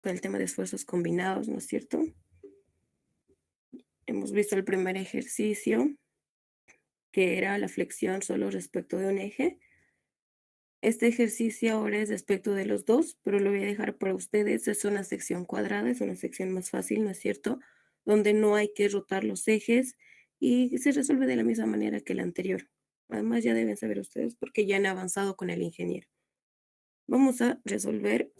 con el tema de esfuerzos combinados, ¿no es cierto? Hemos visto el primer ejercicio, que era la flexión solo respecto de un eje. Este ejercicio ahora es respecto de los dos, pero lo voy a dejar para ustedes. Es una sección cuadrada, es una sección más fácil, ¿no es cierto? Donde no hay que rotar los ejes y se resuelve de la misma manera que la anterior. Además, ya deben saber ustedes porque ya han avanzado con el ingeniero. Vamos a resolver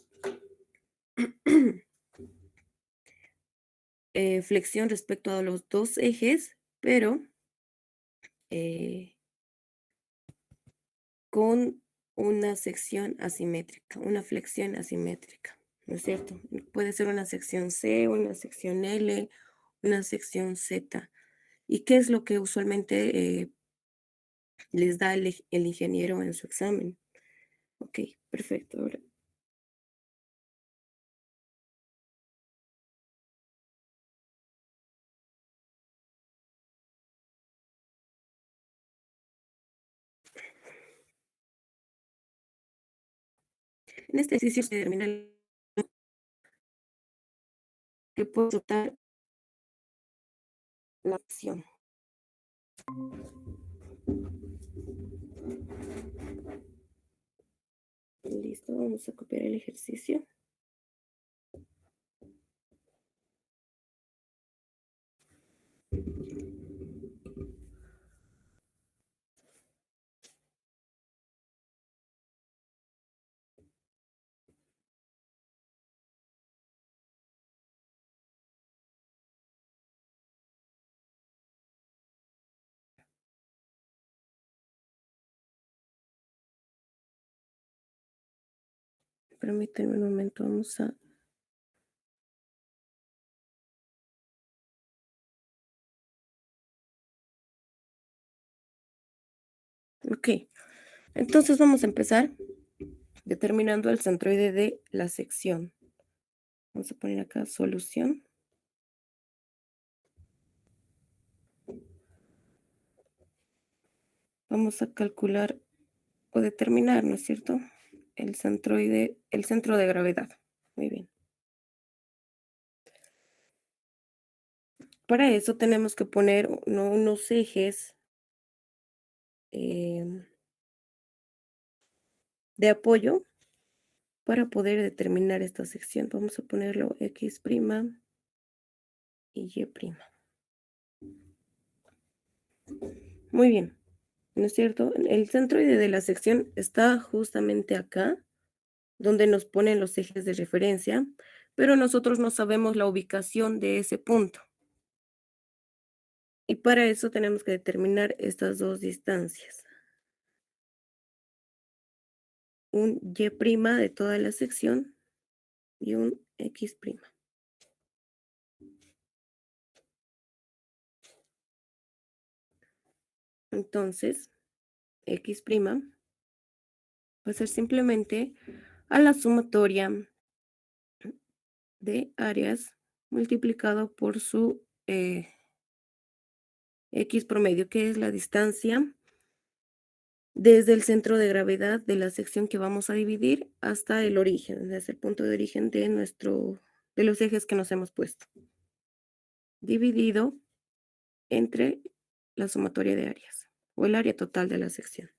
flexión respecto a los dos ejes, pero eh, con una sección asimétrica, una flexión asimétrica, ¿no es cierto? Puede ser una sección C, una sección L, una sección Z. ¿Y qué es lo que usualmente les da el ingeniero en su examen? Ok, perfecto. Ahora, en este ejercicio se determina que puede rotar la acción. Listo, vamos a copiar el ejercicio. Permítanme un momento, vamos a... Ok, entonces vamos a empezar determinando el centroide de la sección. Vamos a poner acá solución. Vamos a calcular o determinar, ¿no es cierto? El centroide, el centro de gravedad. Muy bien. Para eso tenemos que poner unos ejes em, de apoyo para poder determinar esta sección. Vamos a ponerlo X' y Y'. Muy bien, ¿no es cierto? El centroide de la sección está justamente acá, donde nos ponen los ejes de referencia, pero nosotros no sabemos la ubicación de ese punto. Y para eso tenemos que determinar estas dos distancias. Un Y' de toda la sección y un X'. Entonces, X' va a ser simplemente a la sumatoria de áreas multiplicado por su X promedio, que es la distancia desde el centro de gravedad de la sección que vamos a dividir hasta el origen, desde el punto de origen de los ejes que nos hemos puesto, dividido entre la sumatoria de áreas o el área total de la sección.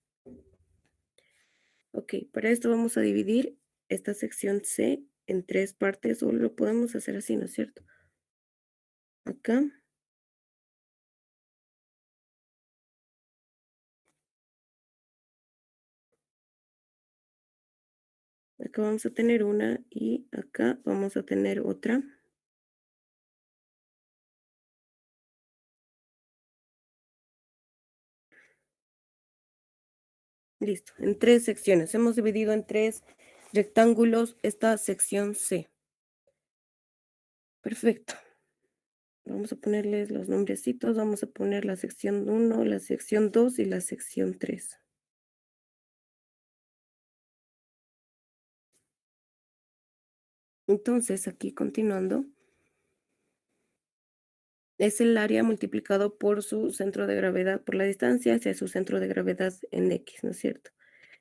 Ok, para esto vamos a dividir esta sección C en tres partes, o lo podemos hacer así, ¿no es cierto? Acá, acá vamos a tener una y acá vamos a tener otra. Listo, en tres secciones. Hemos dividido en tres rectángulos esta sección C. Perfecto. Vamos a ponerles los nombrecitos. Vamos a poner la sección 1, la sección 2 y la sección 3. Entonces, aquí continuando, es el área multiplicado por su centro de gravedad, por la distancia hacia su centro de gravedad en X, ¿no es cierto?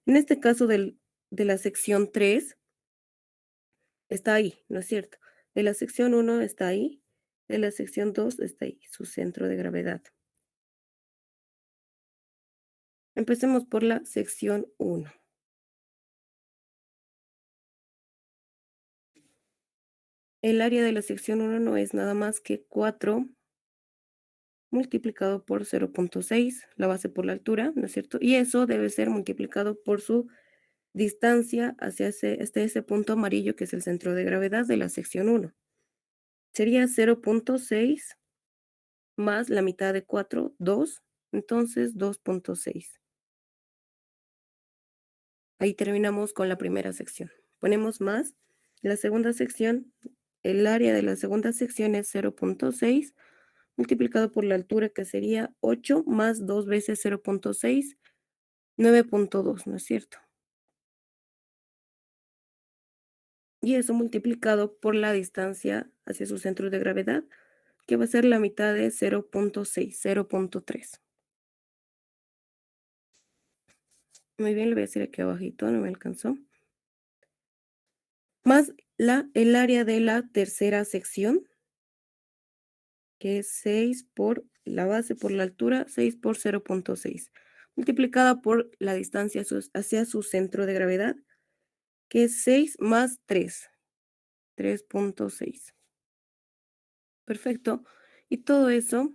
En este caso de la sección 3, está ahí, ¿no es cierto? De la sección 1 está ahí, de la sección 2 está ahí, su centro de gravedad. Empecemos por la sección 1. El área de la sección 1 no es nada más que 4 multiplicado por 0.6, la base por la altura, ¿no es cierto? Y eso debe ser multiplicado por su distancia hasta ese punto amarillo que es el centro de gravedad de la sección 1. Sería 0.6 más la mitad de 4, 2, entonces 2.6. Ahí terminamos con la primera sección. Ponemos más la segunda sección, el área de la segunda sección es 0.6 multiplicado por la altura, que sería 8 más 2 veces 0.6, 9.2, ¿no es cierto? Y eso multiplicado por la distancia hacia su centro de gravedad, que va a ser la mitad de 0.6, 0.3. Muy bien, le voy a decir aquí abajito, no me alcanzó. Más el área de la tercera sección, que es 6 por la base por la altura, 6 por 0.6, multiplicada por la distancia hacia su centro de gravedad, que es 6 más 3, 3.6. Perfecto. Y todo eso,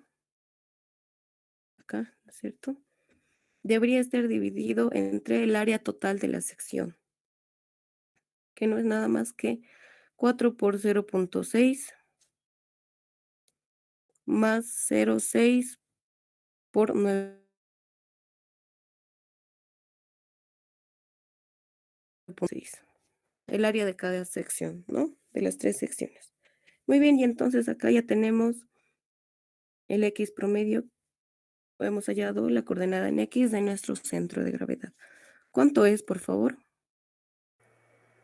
acá, ¿no es cierto? Debería estar dividido entre el área total de la sección, que no es nada más que 4 por 0.6 más 0.6 por 9.6. El área de cada sección, ¿no? De las 3 secciones. Muy bien, y entonces acá ya tenemos el X promedio. Hemos hallado la coordenada en X de nuestro centro de gravedad. ¿Cuánto es, por favor?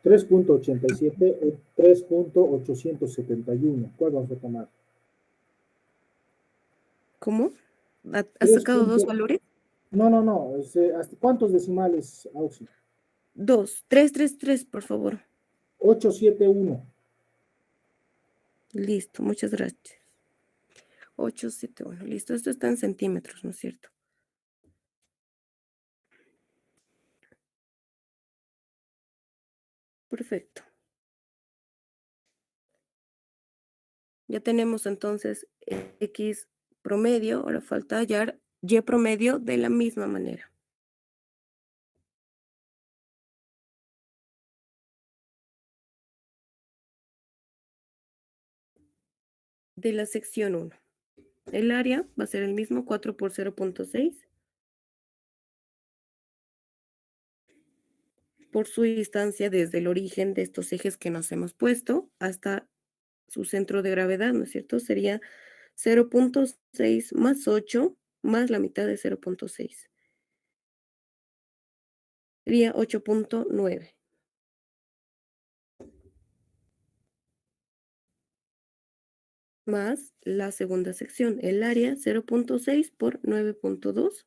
3.87 o 3.871. ¿Cuál vamos a tomar? ¿Cómo? ¿Has 3. sacado dos valores? No, no, no. ¿Hasta cuántos decimales, Auxi? 2, 3, 3, 3, por favor. 871. Listo, muchas gracias. 871, listo. Esto está en centímetros, ¿no es cierto? Perfecto. Ya tenemos entonces X promedio, ahora falta hallar Y promedio de la misma manera. De la sección 1. El área va a ser el mismo, 4 por 0.6, por su distancia desde el origen de estos ejes que nos hemos puesto hasta su centro de gravedad, ¿no es cierto? Sería 0.6 más 8 más la mitad de 0.6. Sería 8.9. Más la segunda sección, el área 0.6 por 9.2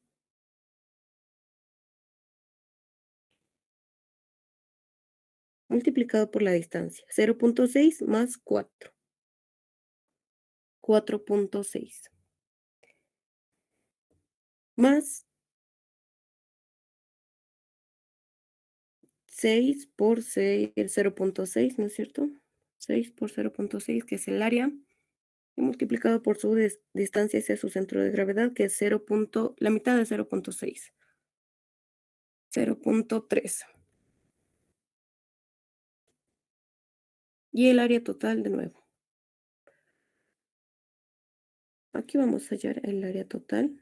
multiplicado por la distancia, 0.6 más 4, 4.6, más 6 por 6, el 0.6, ¿no es cierto? 6 por 0.6, que es el área, y multiplicado por su distancia hacia su centro de gravedad, que es la mitad de 0.6, 0.3. Y el área total de nuevo. Aquí vamos a hallar el área total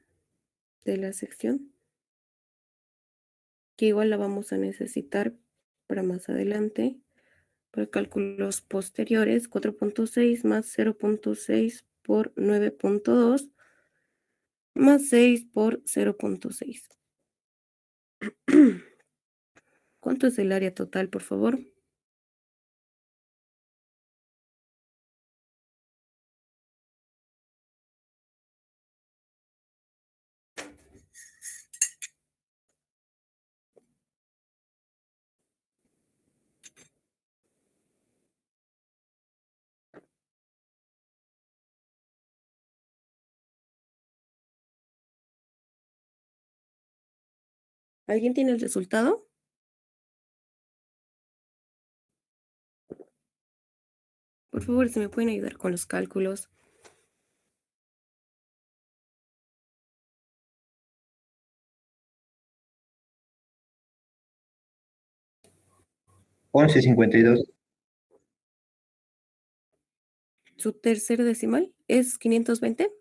de la sección, que igual la vamos a necesitar para más adelante, para cálculos posteriores, 4.6 más 0.6 por 9.2 más 6 por 0.6. ¿Cuánto es el área total, por favor? ¿Alguien tiene el resultado? Por favor, si me pueden ayudar con los cálculos. 11,52. ¿Su tercer decimal es 520?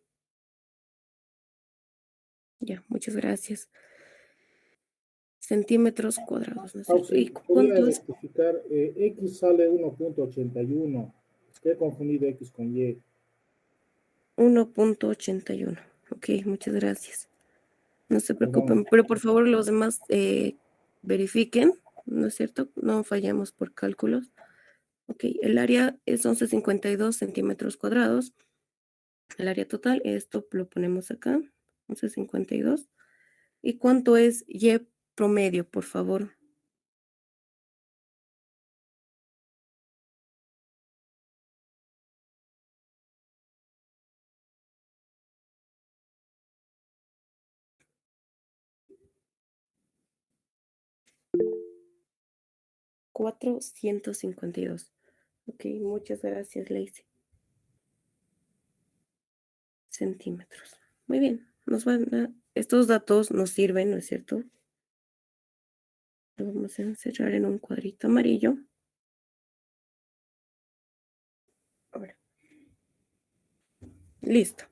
Ya, muchas gracias. Centímetros cuadrados, ¿no es cierto? ¿Y Podría cuánto es? rectificar, X sale 1.81. He confundido X con Y. 1.81. Ok, muchas gracias. No se Perdón. preocupen, pero por favor los demás verifiquen, ¿no es cierto? No fallamos por cálculos. Ok, el área es 11,52 centímetros cuadrados. El área total, esto lo ponemos acá, 11,52. ¿Y cuánto es Y promedio, por favor? $452. Ok, muchas gracias, Lacey. Centímetros. Muy bien, estos datos nos sirven, ¿no es cierto? Lo vamos a encerrar en un cuadrito amarillo. Ahora, listo.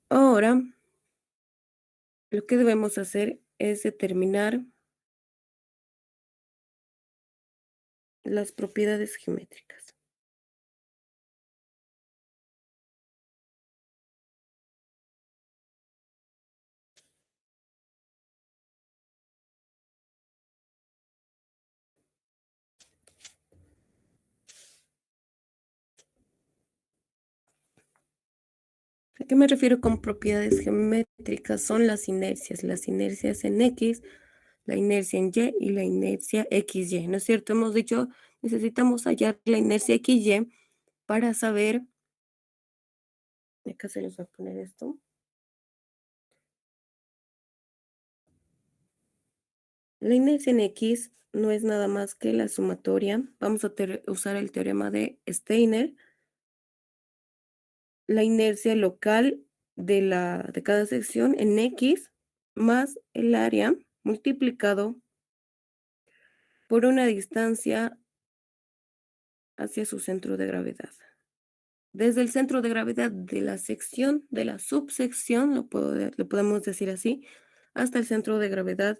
Ahora, lo que debemos hacer es determinar las propiedades geométricas. ¿A qué me refiero con propiedades geométricas? Son las inercias en X, la inercia en Y y la inercia XY, ¿no es cierto? Hemos dicho, necesitamos hallar la inercia XY para saber, acá se les va a poner esto, la inercia en X no es nada más que la sumatoria, vamos a usar el teorema de Steiner, la inercia local de cada sección en X más el área multiplicado por una distancia hacia su centro de gravedad. Desde el centro de gravedad de la sección, de la subsección, lo podemos decir así, hasta el centro de gravedad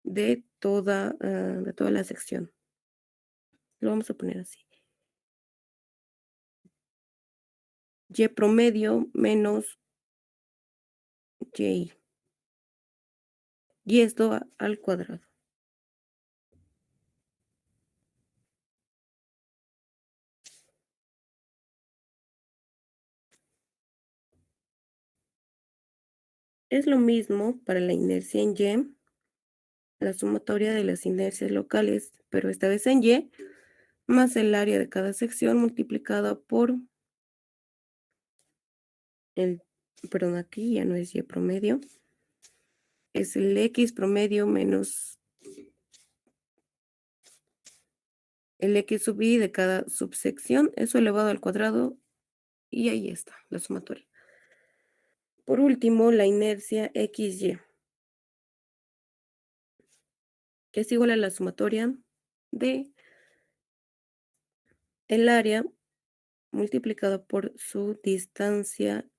de toda la sección. Lo vamos a poner así. Y promedio menos y. Y esto al cuadrado. Es lo mismo para la inercia en Y, la sumatoria de las inercias locales, pero esta vez en Y, más el área de cada sección multiplicada por perdón, aquí ya no es Y promedio, es el X promedio menos el X sub Y de cada subsección, eso elevado al cuadrado, y ahí está, la sumatoria. Por último, la inercia XY, que es igual a la sumatoria de el área multiplicado por su distancia,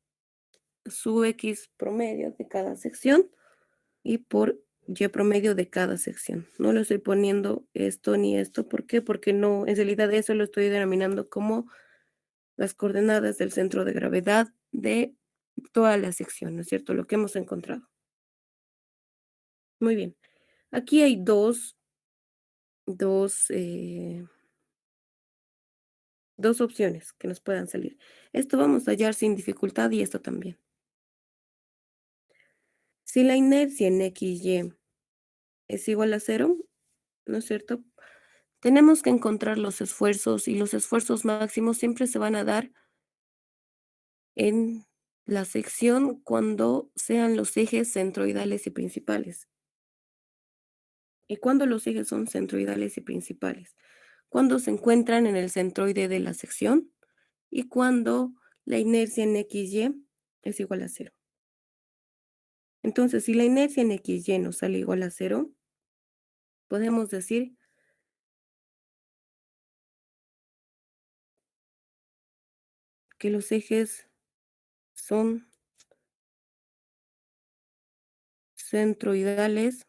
su X promedio de cada sección, y por Y promedio de cada sección. No lo estoy poniendo esto ni esto. ¿Por qué? Porque no, en realidad eso lo estoy denominando como las coordenadas del centro de gravedad de toda la sección, ¿no es cierto? Lo que hemos encontrado. Muy bien. Aquí hay dos, dos opciones que nos puedan salir. Esto vamos a hallar sin dificultad y esto también. Si la inercia en XY es igual a 0, ¿no es cierto? Tenemos que encontrar los esfuerzos y los esfuerzos máximos siempre se van a dar en la sección cuando sean los ejes centroidales y principales. ¿Y cuando los ejes son centroidales y principales? Cuando se encuentran en el centroide de la sección y cuando la inercia en XY es igual a cero. Entonces, si la inercia en XY nos sale igual a cero, podemos decir que los ejes son centroidales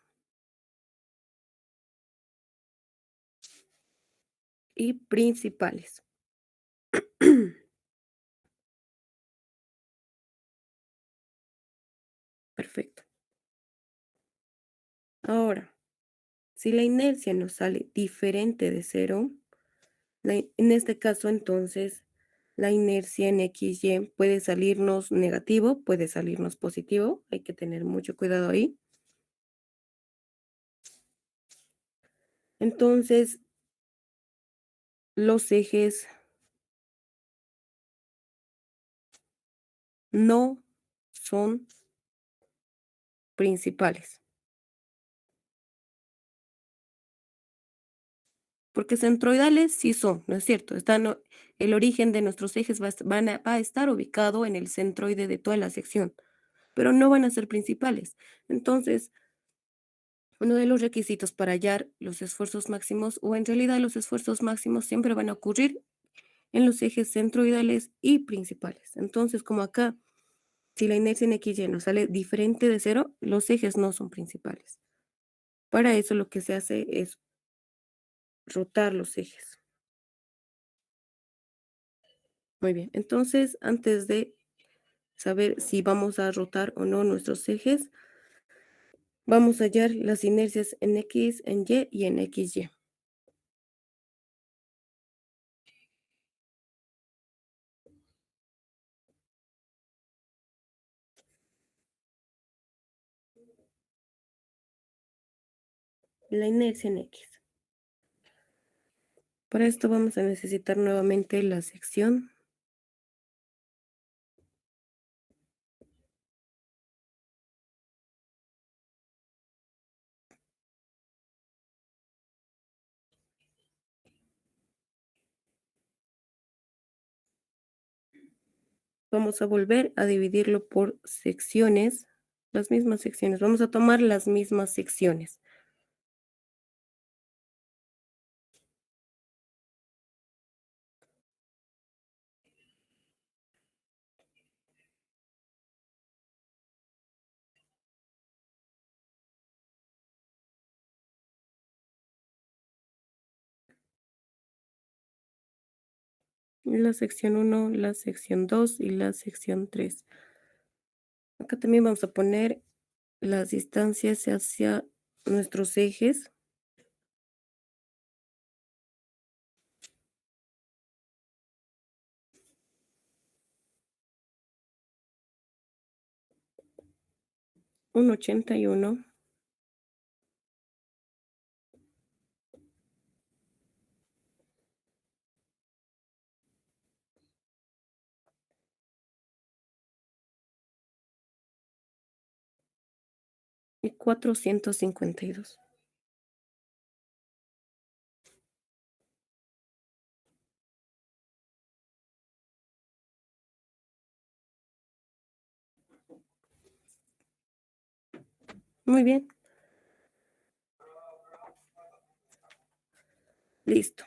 y principales. Perfecto. Ahora, si la inercia nos sale diferente de cero, en este caso entonces la inercia en XY puede salirnos negativo, puede salirnos positivo, hay que tener mucho cuidado ahí. Entonces, los ejes no son principales. Porque centroidales sí son, ¿no es cierto? El origen de nuestros ejes va a estar ubicado en el centroide de toda la sección, pero no van a ser principales. Entonces, uno de los requisitos para hallar los esfuerzos máximos, o en realidad los esfuerzos máximos siempre van a ocurrir en los ejes centroidales y principales. Entonces, como acá, si la inercia en XY nos sale diferente de cero, los ejes no son principales. Para eso lo que se hace es rotar los ejes. Muy bien, entonces antes de saber si vamos a rotar o no nuestros ejes, vamos a hallar las inercias en X, en Y y en XY. La inercia en X. Para esto vamos a necesitar nuevamente la sección. Vamos a volver a dividirlo por secciones, las mismas secciones. Vamos a tomar las mismas secciones. La sección 1, la sección 2 y la sección 3. Acá también vamos a poner las distancias hacia nuestros ejes. Un 81. Y 452. Muy bien. Listo.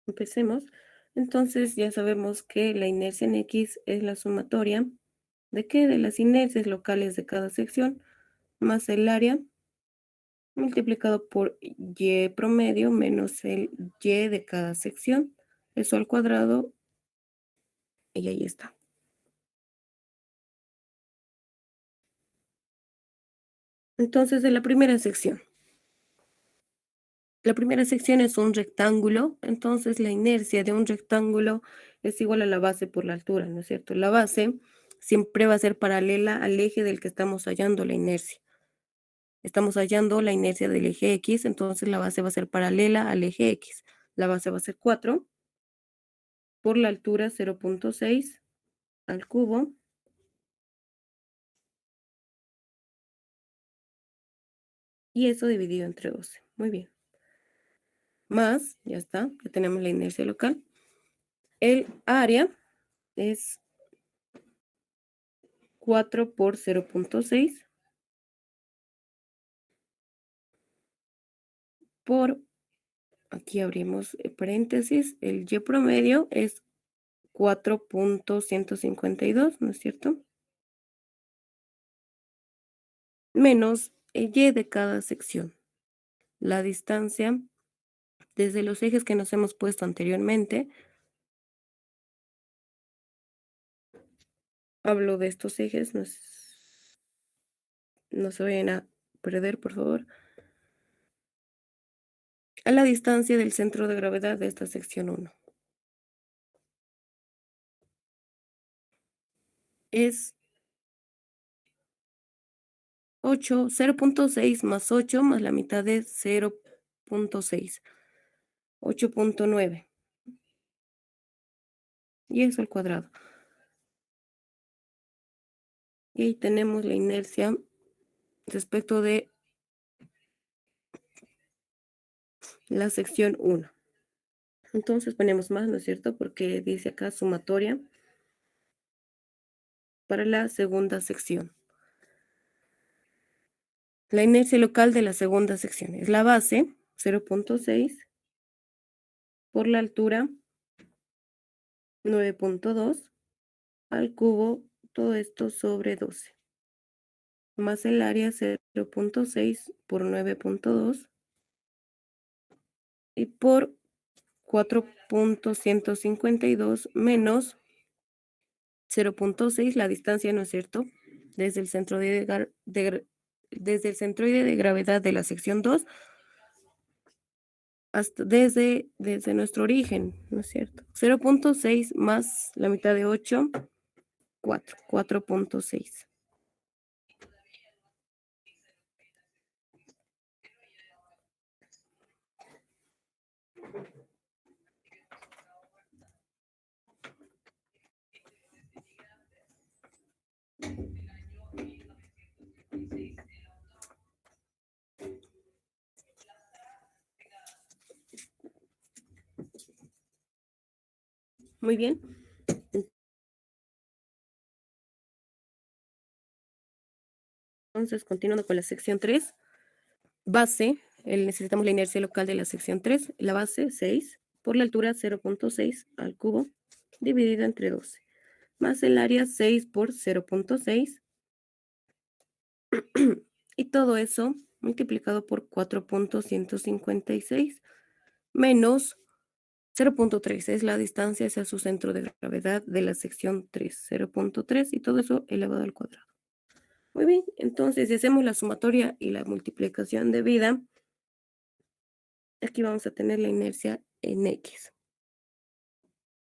Empecemos. Entonces ya sabemos que la inercia en X es la sumatoria de qué? De las inercias locales de cada sección más el área multiplicado por Y promedio menos el Y de cada sección. Eso al cuadrado y ahí está. Entonces, de la primera sección. La primera sección es un rectángulo, entonces la inercia de un rectángulo es igual a la base por la altura, ¿no es cierto? La base siempre va a ser paralela al eje del que estamos hallando la inercia. Estamos hallando la inercia del eje X, entonces la base va a ser paralela al eje X. la base va a ser 4 por la altura 0.6 al cubo y eso dividido entre 12. Muy bien. Más, ya está, ya tenemos la inercia local. El área es 4 por 0.6 por, aquí abrimos paréntesis, el Y promedio es 4.152, ¿no es cierto? Menos el Y de cada sección. La distancia desde los ejes que nos hemos puesto anteriormente. Hablo de estos ejes, no se vayan a perder, por favor. A la distancia del centro de gravedad de esta sección 1. Es 8, 0.6 más 8 más la mitad de 0.6, 8.9. Y eso al cuadrado. Y ahí tenemos la inercia respecto de la sección 1. Entonces ponemos más, ¿no es cierto? Porque dice acá sumatoria para la segunda sección. La inercia local de la segunda sección es la base, 0.6, por la altura, 9.2, al cubo, todo esto sobre 12. Más el área, 0.6 por 9.2 y por 4.152 menos 0.6, la distancia, ¿no es cierto? Desde el centroide de gravedad de la sección 2 hasta desde nuestro origen, ¿no es cierto? 0.6 más la mitad de 8, 4.6. Muy bien. Entonces, continuando con la sección 3, base, necesitamos la inercia local de la sección 3, la base 6, por la altura 0.6 al cubo, dividido entre 12, más el área 6 por 0.6, y todo eso multiplicado por 4.156, menos 0.3, es la distancia hacia su centro de gravedad de la sección 3, 0.3, y todo eso elevado al cuadrado. Muy bien, entonces si hacemos la sumatoria y la multiplicación de vida, aquí vamos a tener la inercia en X.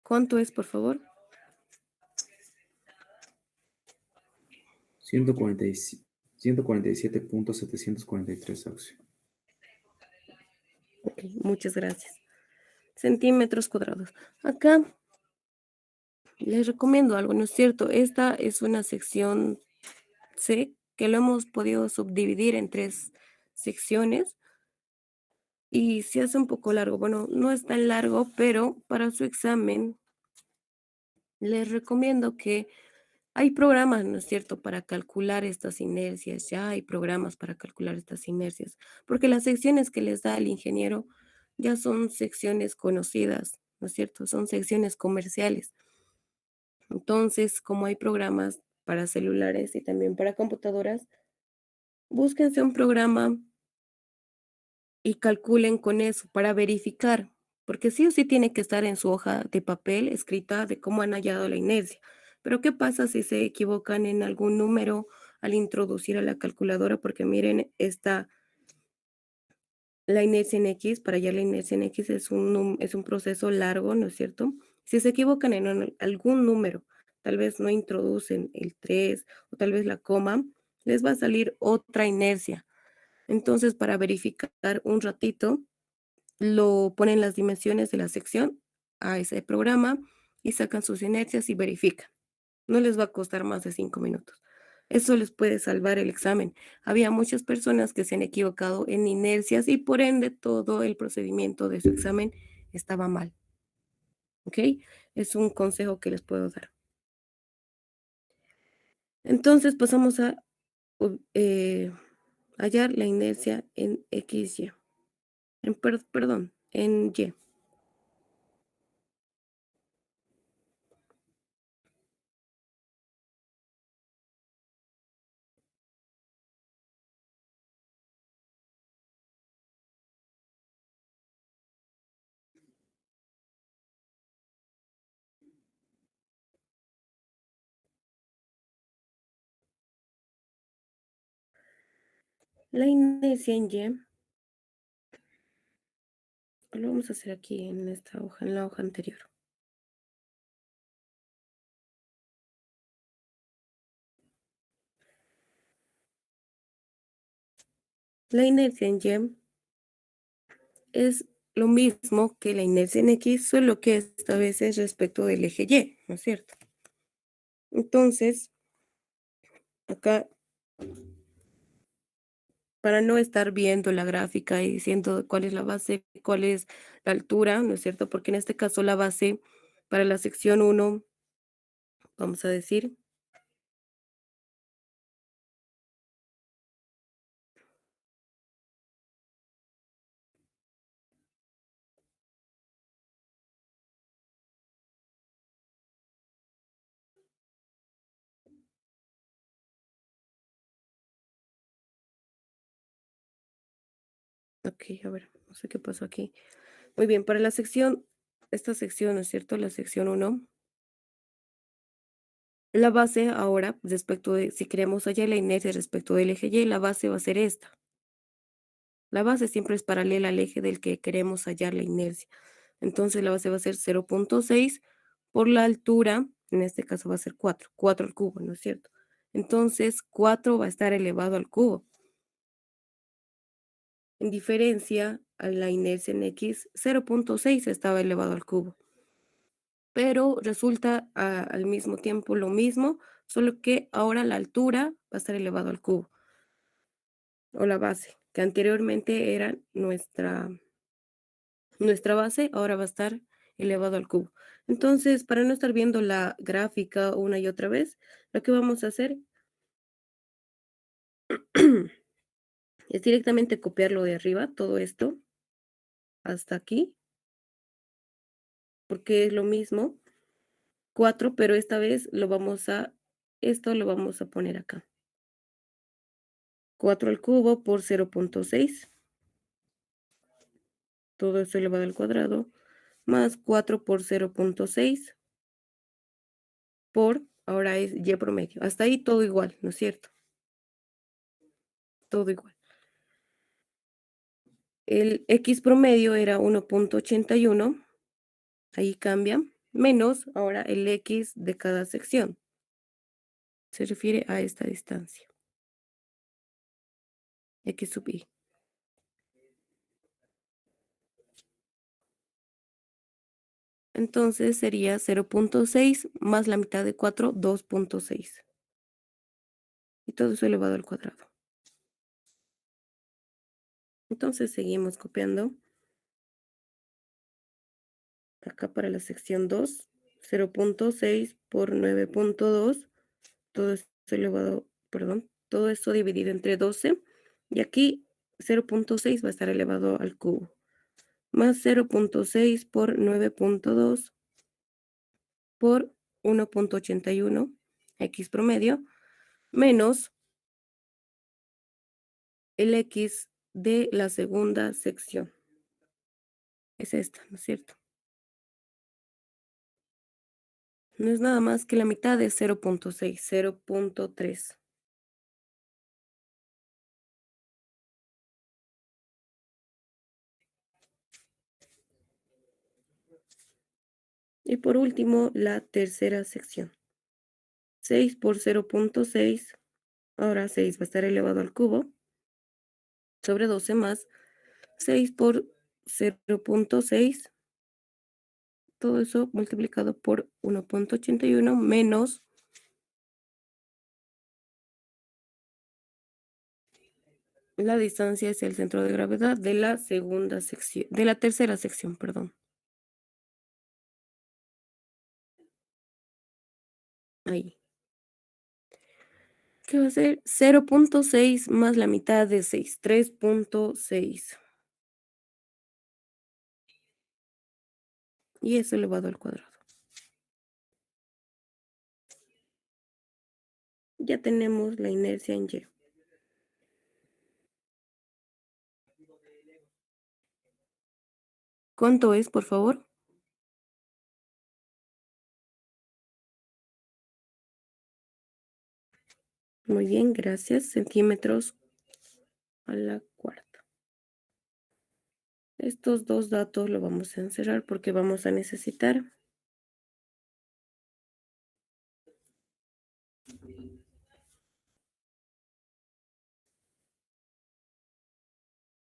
¿Cuánto es, por favor? 147.743, Auxi. Ok, muchas gracias. Centímetros cuadrados. Acá les recomiendo algo, ¿no es cierto? Esta es una sección C que lo hemos podido subdividir en 3 secciones y se hace un poco largo. Bueno, no es tan largo, pero para su examen les recomiendo que hay programas, ¿no es cierto?, para calcular estas inercias, ya hay programas para calcular estas inercias, porque las secciones que les da el ingeniero ya son secciones conocidas, ¿no es cierto?, son secciones comerciales. Entonces, como hay programas para celulares y también para computadoras, búsquense un programa y calculen con eso para verificar, porque sí o sí tiene que estar en su hoja de papel escrita de cómo han hallado la inercia. Pero ¿qué pasa si se equivocan en algún número al introducir a la calculadora? Porque miren, la inercia en X, para hallar la inercia en X es un proceso largo, ¿no es cierto? Si se equivocan en algún número, tal vez no introducen el 3 o tal vez la coma, les va a salir otra inercia. Entonces, para verificar un ratito, lo ponen las dimensiones de la sección a ese programa y sacan sus inercias y verifican. No les va a costar más de 5 minutos. Eso les puede salvar el examen. Había muchas personas que se han equivocado en inercias y por ende todo el procedimiento de su examen estaba mal. ¿Ok? Es un consejo que les puedo dar. Entonces pasamos a hallar la inercia en XY. Perdón, en Y. La inercia en Y lo vamos a hacer aquí en esta hoja, en la hoja anterior. La inercia en Y es lo mismo que la inercia en X, solo que esta vez es respecto del eje Y, ¿no es cierto? Entonces, acá, para no estar viendo la gráfica y diciendo cuál es la base, cuál es la altura, ¿no es cierto? Porque en este caso la base para la sección 1, vamos a decir, ok, a ver, no sé qué pasó aquí. Muy bien, para la sección, esta sección, ¿no es cierto? La sección 1, la base ahora, respecto de, si queremos hallar la inercia respecto del eje Y, la base va a ser esta. La base siempre es paralela al eje del que queremos hallar la inercia. Entonces la base va a ser 0.6 por la altura, en este caso va a ser 4, 4 al cubo, ¿no es cierto? Entonces 4 va a estar elevado al cubo. En diferencia a la inercia en X, 0.6 estaba elevado al cubo. Pero resulta al mismo tiempo lo mismo, solo que ahora la altura va a estar elevado al cubo, o la base, que anteriormente era nuestra base, ahora va a estar elevado al cubo. Entonces, para no estar viendo la gráfica una y otra vez, lo que vamos a hacer es directamente copiarlo de arriba, todo esto, hasta aquí, porque es lo mismo, 4, pero esta vez esto lo vamos a poner acá. 4 al cubo por 0.6, todo esto elevado al cuadrado, más 4 por 0.6 ahora es y promedio. Hasta ahí todo igual, ¿no es cierto? Todo igual. El X promedio era 1.81, ahí cambia, menos ahora el X de cada sección. Se refiere a esta distancia, X sub Y. Entonces sería 0.6 más la mitad de 4, 2.6. Y todo eso elevado al cuadrado. Entonces seguimos copiando. Acá para la sección 2, 0.6 por 9.2, todo esto elevado, perdón, todo esto dividido entre 12, y aquí 0.6 va a estar elevado al cubo, más 0.6 por 9.2 por 1.81, X promedio, menos el X de la segunda sección. Es esta, ¿no es cierto? No es nada más que la mitad de 0.6, 0.3. Y por último, la tercera sección. 6 por 0.6, ahora 6 va a estar elevado al cubo, sobre 12 más 6 por 0.6, todo eso multiplicado por 1.81 menos la distancia hacia el centro de gravedad de la segunda sección, de la tercera sección, perdón. Ahí. ¿Qué va a ser? 0.6 más la mitad de 6, 3.6. Y eso elevado al cuadrado. Ya tenemos la inercia en Y. ¿Cuánto es, por favor? Muy bien, gracias. Centímetros a la cuarta. Estos dos datos lo vamos a encerrar porque vamos a necesitar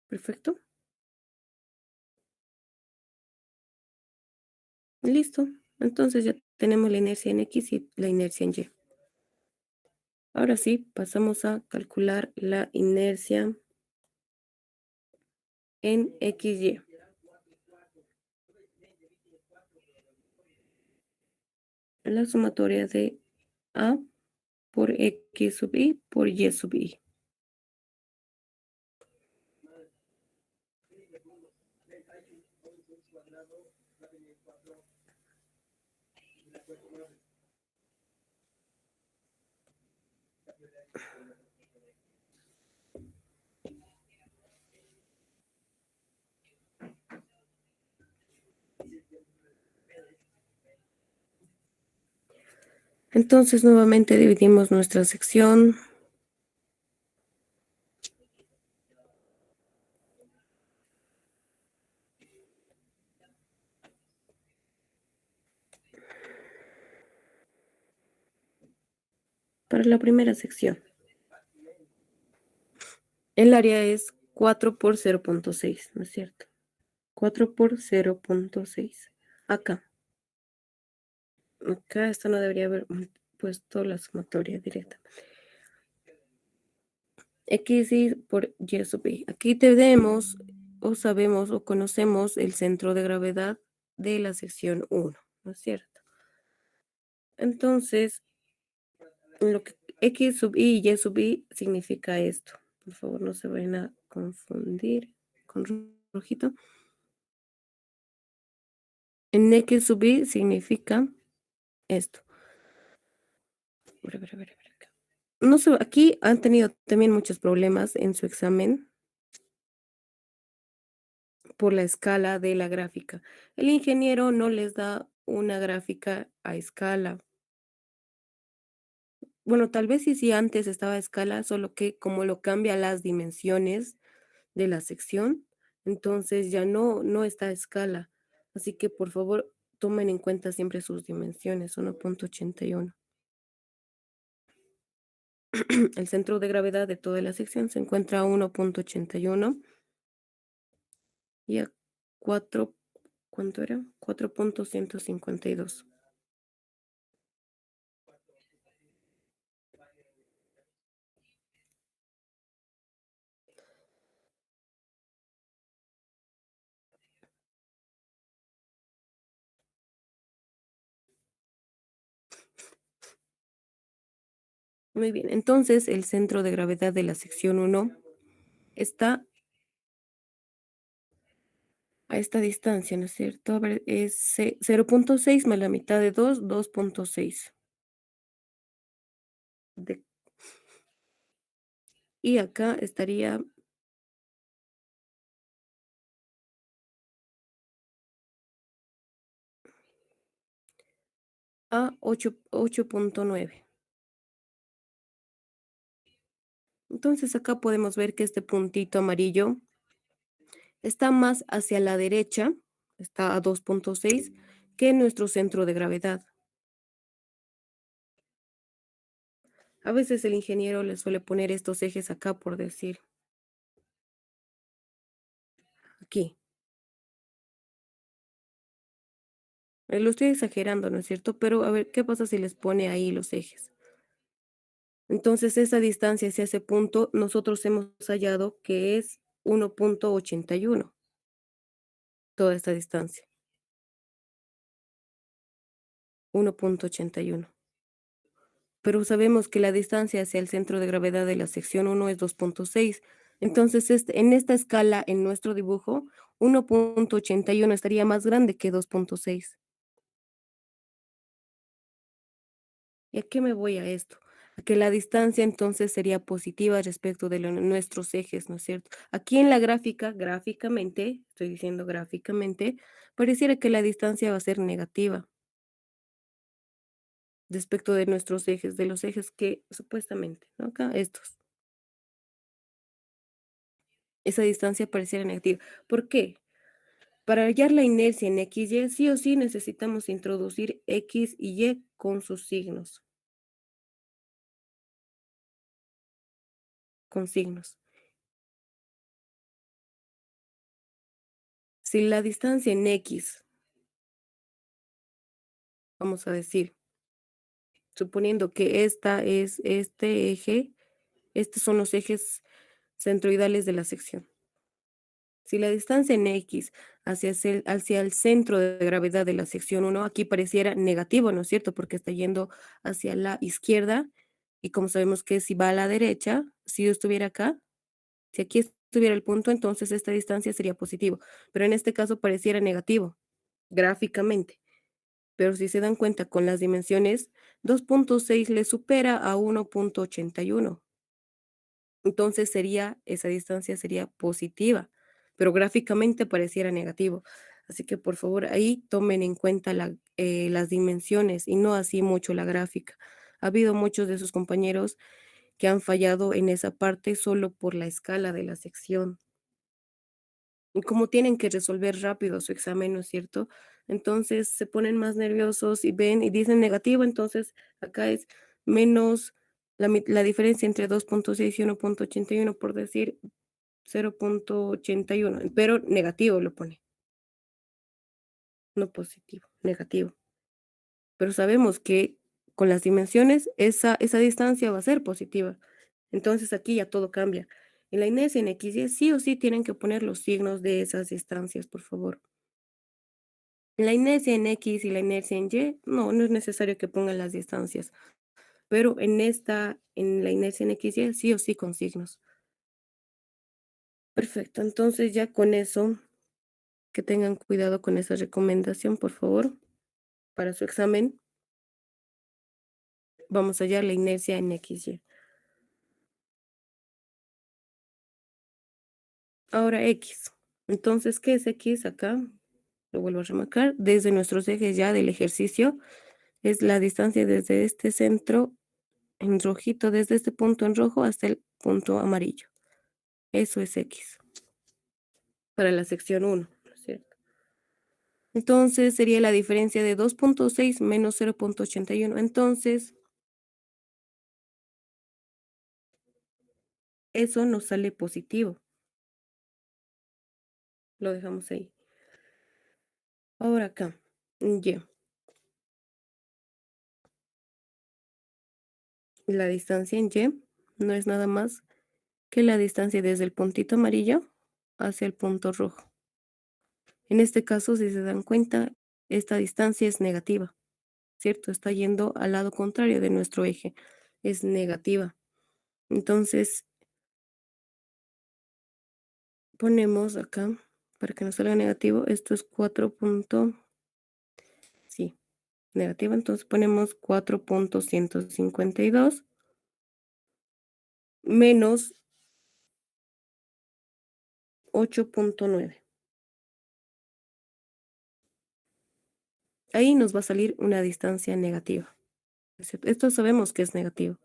perfecto. Listo. Entonces ya tenemos la inercia en X y la inercia en Y. Ahora sí, pasamos a calcular la inercia en XY. La sumatoria de A por X sub Y por Y sub Y. Entonces nuevamente dividimos nuestra sección. Para la primera sección. El área es 4 por 0.6, ¿no es cierto? 4 por 0.6. Acá. Acá esto no debería haber puesto la sumatoria directa. X por Y sub Y. Aquí tenemos o sabemos o conocemos el centro de gravedad de la sección 1, ¿no es cierto? Entonces, lo que X sub Y y Y sub Y significa esto. Por favor, no se vayan a confundir con rojito. En X sub Y significa esto. A ver, acá. No sé, aquí han tenido también muchos problemas en su examen por la escala de la gráfica. El ingeniero no les da una gráfica a escala. Bueno, tal vez sí antes estaba a escala, solo que como lo cambia las dimensiones de la sección, entonces ya no está a escala. Así que por favor tomen en cuenta siempre sus dimensiones, 1.81. El centro de gravedad de toda la sección se encuentra a 1.81 y a 4, ¿cuánto era? 4.152. Muy bien, entonces el centro de gravedad de la sección 1 está a esta distancia, ¿no es cierto? A ver, es 0.6 más la mitad de 2, 2.6. Y acá estaría a 8.9. Entonces acá podemos ver que este puntito amarillo está más hacia la derecha, está a 2.6, que nuestro centro de gravedad. A veces el ingeniero le suele poner estos ejes acá por decir. Aquí. Lo estoy exagerando, ¿no es cierto? Pero a ver, ¿qué pasa si les pone ahí los ejes? Entonces, esa distancia hacia ese punto, nosotros hemos hallado que es 1.81, toda esta distancia, 1.81. Pero sabemos que la distancia hacia el centro de gravedad de la sección 1 es 2.6. Entonces, en esta escala, en nuestro dibujo, 1.81 estaría más grande que 2.6. ¿Y a qué me voy a esto? A que la distancia entonces sería positiva respecto de nuestros ejes, ¿no es cierto? Aquí en la gráfica, gráficamente, estoy diciendo gráficamente, pareciera que la distancia va a ser negativa respecto de nuestros ejes, de los ejes que supuestamente, ¿no? Acá, estos. Esa distancia pareciera negativa. ¿Por qué? Para hallar la inercia en XY, sí o sí necesitamos introducir X y Y con sus signos, con signos. Si la distancia en X, vamos a decir, suponiendo que esta es este eje, estos son los ejes centroidales de la sección. Si la distancia en X hacia el centro de gravedad de la sección 1, aquí pareciera negativo, ¿no es cierto? Porque está yendo hacia la izquierda y como sabemos que si va a la derecha, si yo estuviera acá, si aquí estuviera el punto, entonces esta distancia sería positivo, pero en este caso pareciera negativo, gráficamente. Pero si se dan cuenta con las dimensiones, 2.6 le supera a 1.81. Entonces esa distancia sería positiva, pero gráficamente pareciera negativo. Así que por favor ahí tomen en cuenta las dimensiones y no así mucho la gráfica. Ha habido muchos de sus compañeros que han fallado en esa parte solo por la escala de la sección. Y como tienen que resolver rápido su examen, ¿no es cierto? Entonces se ponen más nerviosos y ven y dicen negativo, entonces acá es menos la diferencia entre 2.6 y 1.81, por decir 0.81, pero negativo lo pone, no positivo, negativo. Pero sabemos que con las dimensiones esa distancia va a ser positiva. Entonces aquí ya todo cambia. En la inercia en X y sí o sí tienen que poner los signos de esas distancias, por favor. La inercia en X y la inercia en Y, no es necesario que pongan las distancias, pero en la inercia en X, Y, sí o sí con signos. Perfecto, entonces ya con eso, que tengan cuidado con esa recomendación, por favor, para su examen. Vamos a hallar la inercia en X, Y. Ahora X. Entonces, ¿qué es X acá? Lo vuelvo a remarcar. Desde nuestros ejes ya del ejercicio, es la distancia desde este centro en rojito, desde este punto en rojo hasta el punto amarillo. Eso es X para la sección 1, ¿no es cierto? Entonces sería la diferencia de 2.6 menos 0.81. Entonces, eso nos sale positivo. Lo dejamos ahí. Ahora acá, Y. La distancia en Y no es nada más que la distancia desde el puntito amarillo hacia el punto rojo. En este caso, si se dan cuenta, esta distancia es negativa, ¿cierto? Está yendo al lado contrario de nuestro eje, es negativa. Entonces, ponemos acá, para que nos salga negativo, esto es 4. Sí, negativo, entonces ponemos 4.152 menos 8.9. Ahí nos va a salir una distancia negativa. Esto sabemos que es negativo.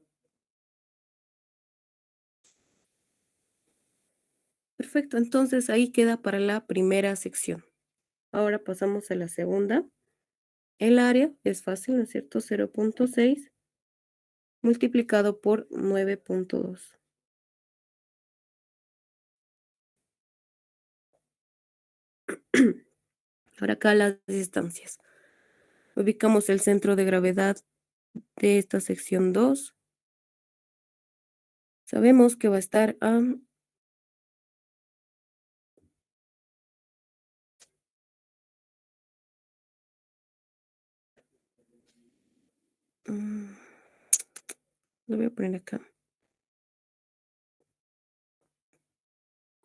Perfecto, entonces ahí queda para la primera sección. Ahora pasamos a la segunda. El área es fácil, ¿no es cierto? 0.6 multiplicado por 9.2. Ahora acá las distancias. Ubicamos el centro de gravedad de esta sección 2. Sabemos que va a estar a mm, lo voy a poner acá.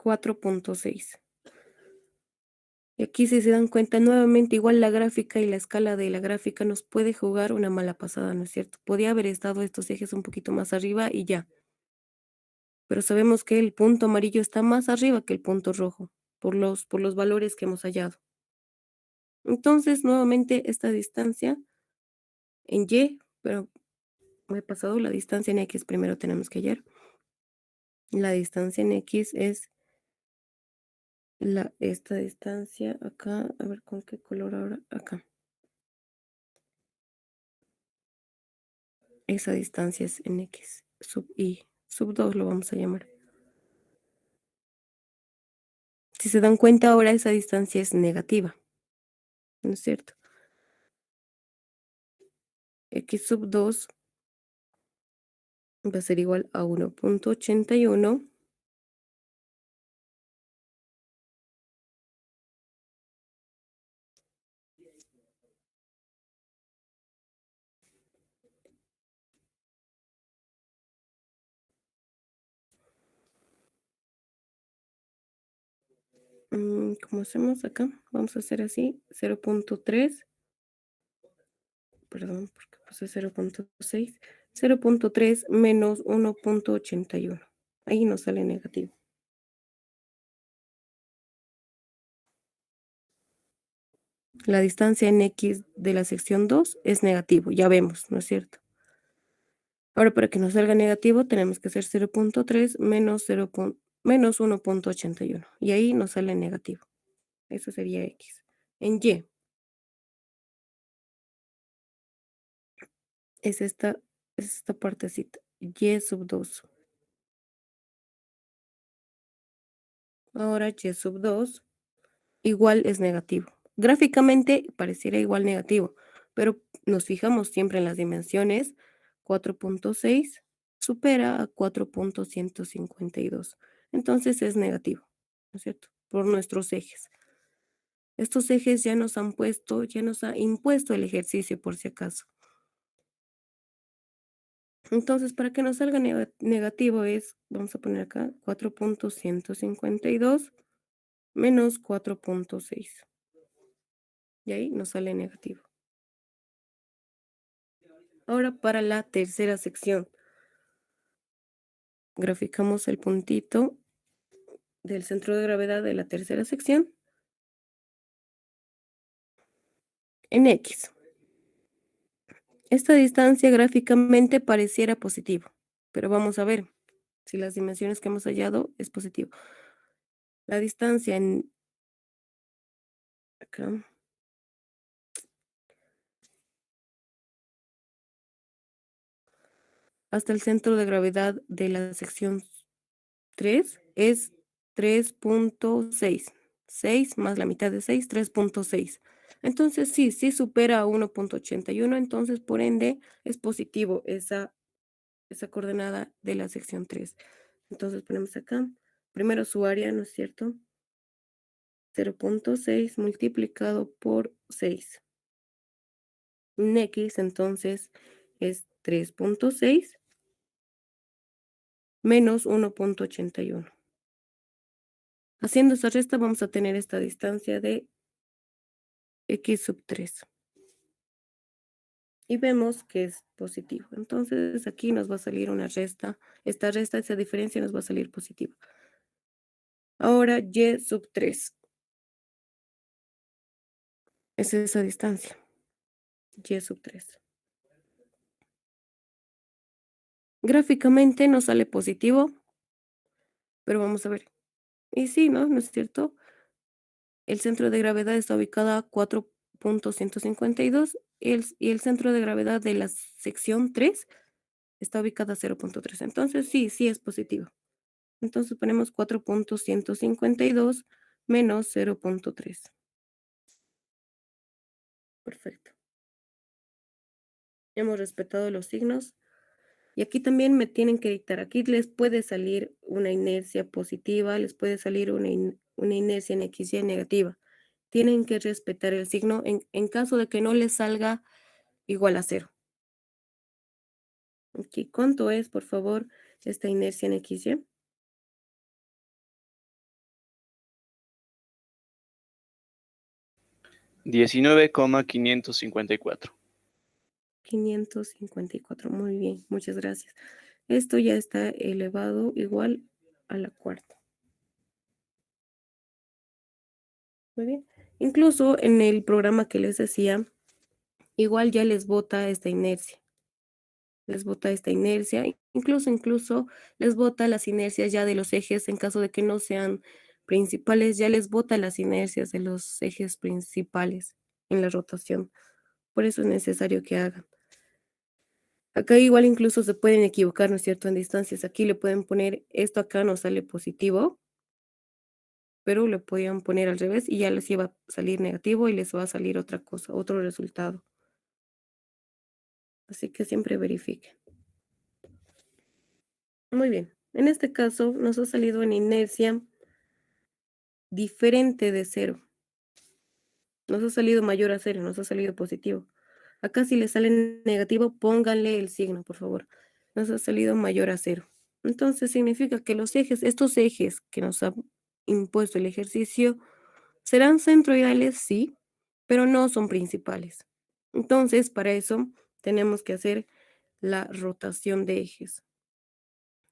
4.6. Y aquí, si se dan cuenta, nuevamente igual la gráfica y la escala de la gráfica nos puede jugar una mala pasada, ¿no es cierto? Podía haber estado estos ejes un poquito más arriba y ya. Pero sabemos que el punto amarillo está más arriba que el punto rojo, por los valores que hemos hallado. Entonces, nuevamente esta distancia en Y, pero me he pasado la distancia en X, primero tenemos que hallar. La distancia en X es esta distancia acá, a ver con qué color ahora, acá. Esa distancia es en X, sub I, sub 2 lo vamos a llamar. Si se dan cuenta ahora esa distancia es negativa, ¿no es cierto? X sub 2 va a ser igual a 1.81 ¿cómo hacemos acá? Vamos a hacer así, 0.3, perdón, porque puse 0.6, 0.3 menos 1.81. Ahí nos sale negativo. La distancia en X de la sección 2 es negativo, ya vemos, ¿no es cierto? Ahora, para que nos salga negativo, tenemos que hacer 0.3 menos 1.81. Y ahí nos sale negativo. Eso sería X. En Y es esta partecita. Y sub 2. Ahora Y sub 2 igual es negativo. Gráficamente pareciera igual negativo, pero nos fijamos siempre en las dimensiones. 4.6 supera a 4.152. Entonces es negativo, ¿no es cierto? Por nuestros ejes. Estos ejes ya nos ha impuesto el ejercicio por si acaso. Entonces, para que nos salga negativo vamos a poner acá 4.152 menos 4.6. Y ahí nos sale negativo. Ahora para la tercera sección. Graficamos el puntito del centro de gravedad de la tercera sección en X. Esta distancia gráficamente pareciera positivo, pero vamos a ver si las dimensiones que hemos hallado es positivo. La distancia acá, hasta el centro de gravedad de la sección 3 es 3.6. 6 más la mitad de 6, 3.6. Entonces sí supera a 1.81, entonces por ende es positivo esa coordenada de la sección 3. Entonces ponemos acá, primero su área, ¿no es cierto? 0.6 multiplicado por 6. En X entonces es 3.6 menos 1.81. Haciendo esa resta vamos a tener esta distancia de X sub 3. Y vemos que es positivo. Entonces aquí nos va a salir una resta. Esa diferencia nos va a salir positiva. Ahora Y sub 3. Es esa distancia. Y sub 3. Gráficamente nos sale positivo, pero vamos a ver. Y sí, ¿no? ¿No es cierto? El centro de gravedad está ubicado a 4.152 y el centro de gravedad de la sección 3 está ubicado a 0.3. Entonces sí es positivo. Entonces ponemos 4.152 menos 0.3. Perfecto. Hemos respetado los signos. Y aquí también me tienen que dictar. Aquí les puede salir una inercia positiva, les puede salir una inercia en XY negativa. Tienen que respetar el signo en caso de que no les salga igual a cero. Aquí, ¿cuánto es, por favor, esta inercia en XY? 19,554. 554. Muy bien, muchas gracias. Esto ya está elevado igual a la cuarta. Muy bien. Incluso en el programa que les decía, igual ya les bota esta inercia. Les bota esta inercia, incluso les bota las inercias ya de los ejes en caso de que no sean principales, ya les bota las inercias de los ejes principales en la rotación. Por eso es necesario que hagan. Acá igual incluso se pueden equivocar, ¿no es cierto? En distancias, aquí le pueden poner, esto acá no sale positivo, pero le podían poner al revés y ya les iba a salir negativo y les va a salir otra cosa, otro resultado. Así que siempre verifiquen. Muy bien. En este caso nos ha salido una inercia diferente de cero. Nos ha salido mayor a cero, nos ha salido positivo. Acá si le sale negativo, pónganle el signo, por favor. Nos ha salido mayor a cero. Entonces significa que los ejes, estos ejes que nos ha impuesto el ejercicio, serán centroidales, sí, pero no son principales. Entonces, para eso tenemos que hacer la rotación de ejes.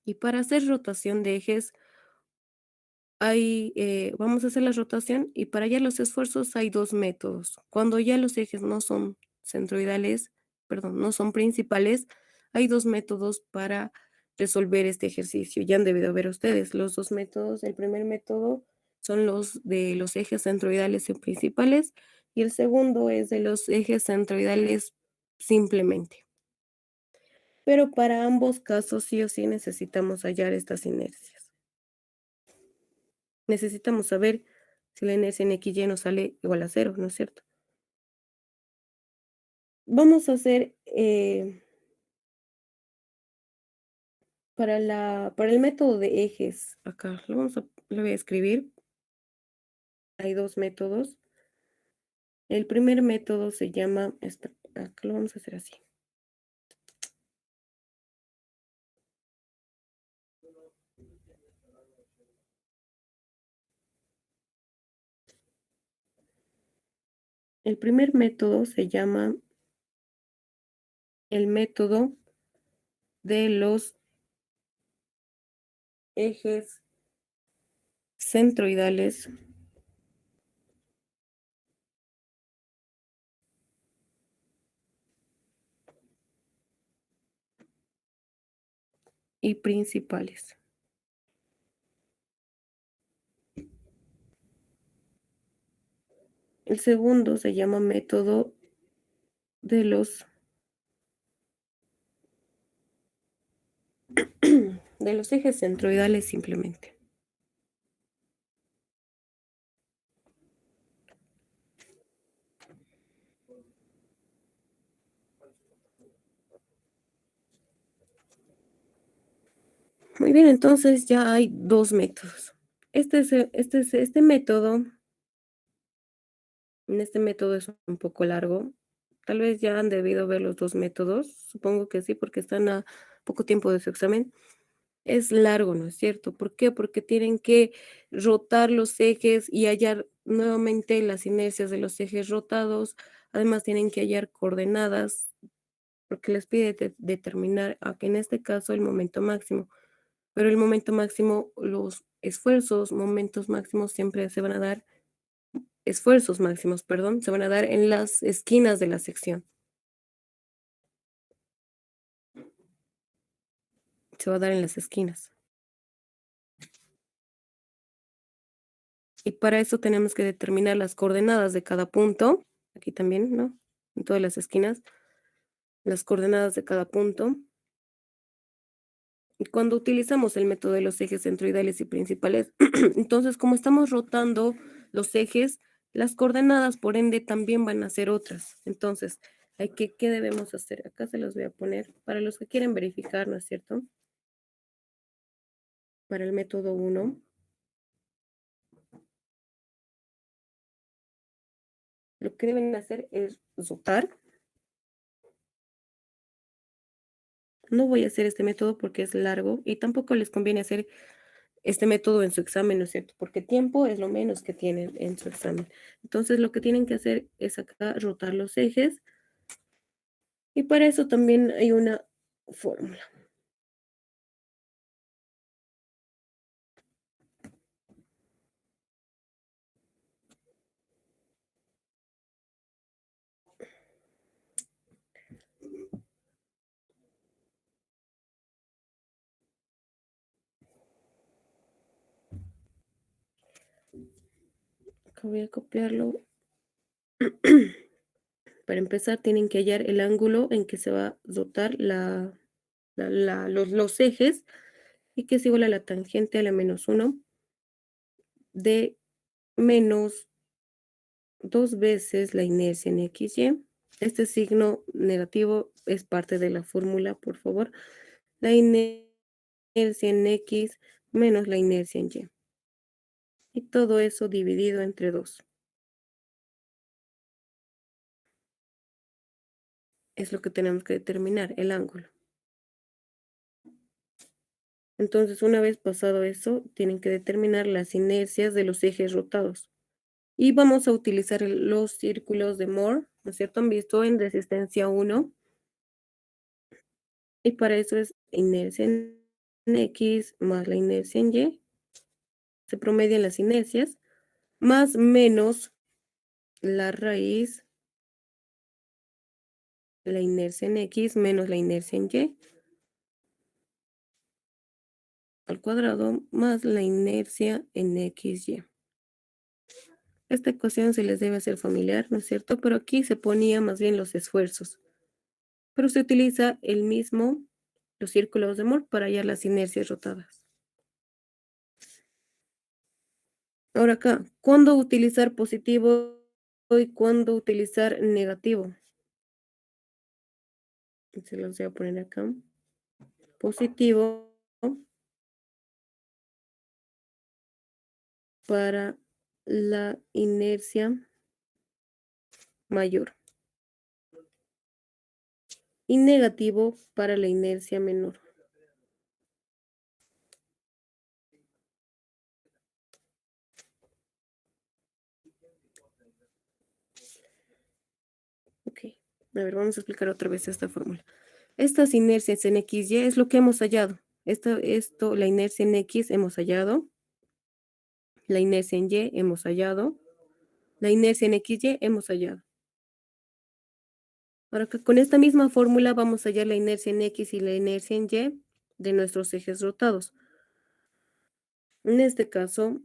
Y para hacer rotación de ejes, vamos a hacer la rotación y para hallar los esfuerzos hay dos métodos. Cuando ya los ejes no son centroidales, perdón, no son principales, hay dos métodos para resolver este ejercicio. Ya han debido ver ustedes los dos métodos. El primer método son los de los ejes centroidales y principales y el segundo es de los ejes centroidales simplemente. Pero para ambos casos sí o sí necesitamos hallar estas inercias. Necesitamos saber si la inercia en XY nos sale igual a cero, ¿no es cierto? Vamos a hacer, para el método de ejes, acá lo voy a escribir. Hay dos métodos. El primer método se llama, acá lo vamos a hacer así. El primer método se llama el método de los ejes centroidales y principales. El segundo se llama método de los ejes centroidales simplemente. Muy bien, entonces ya hay dos métodos. Este método, en este método es un poco largo. Tal vez ya han debido ver los dos métodos. Supongo que sí, porque están a poco tiempo de su examen. Es largo, ¿no es cierto? ¿Por qué? Porque tienen que rotar los ejes y hallar nuevamente las inercias de los ejes rotados. Además, tienen que hallar coordenadas, porque les pide determinar, aquí en este caso, el momento máximo. Pero el momento máximo, los esfuerzos, momentos máximos siempre se van a dar, esfuerzos máximos, perdón, se van a dar en las esquinas de la sección. Se va a dar en las esquinas. Y para eso tenemos que determinar las coordenadas de cada punto. Aquí también, ¿no? En todas las esquinas. Las coordenadas de cada punto. Y cuando utilizamos el método de los ejes centroidales y principales, entonces como estamos rotando los ejes, las coordenadas por ende también van a ser otras. Entonces, ¿Qué debemos hacer? Acá se los voy a poner para los que quieren verificar, ¿no es cierto? Para el método 1, lo que deben hacer es rotar. No voy a hacer este método porque es largo y tampoco les conviene hacer este método en su examen, ¿no es cierto? Porque tiempo es lo menos que tienen en su examen. Entonces, lo que tienen que hacer es acá rotar los ejes y para eso también hay una fórmula. Acá voy a copiarlo. Para empezar, tienen que hallar el ángulo en que se va a rotar los ejes y que es igual a la tangente a la menos 1 de menos 2 veces la inercia en XY. Este signo negativo es parte de la fórmula, por favor. La inercia en X menos la inercia en Y. Y todo eso dividido entre 2. Es lo que tenemos que determinar, el ángulo. Entonces, una vez pasado eso, tienen que determinar las inercias de los ejes rotados. Y vamos a utilizar los círculos de Moore, ¿no es cierto? Han visto en resistencia 1. Y para eso es inercia en X más la inercia en Y. Se promedian las inercias, más menos la raíz, la inercia en X menos la inercia en Y al cuadrado más la inercia en XY. Esta ecuación se les debe hacer familiar, ¿no es cierto? Pero aquí se ponía más bien los esfuerzos. Pero se utiliza los círculos de Moore para hallar las inercias rotadas. Ahora acá, ¿cuándo utilizar positivo y cuándo utilizar negativo? Se los voy a poner acá. Positivo para la inercia mayor y negativo para la inercia menor. Ok, a ver, vamos a explicar otra vez esta fórmula. Estas inercias en XY es lo que hemos hallado. La inercia en X hemos hallado, la inercia en Y hemos hallado, la inercia en XY hemos hallado. Ahora, con esta misma fórmula vamos a hallar la inercia en X y la inercia en Y de nuestros ejes rotados. En este caso,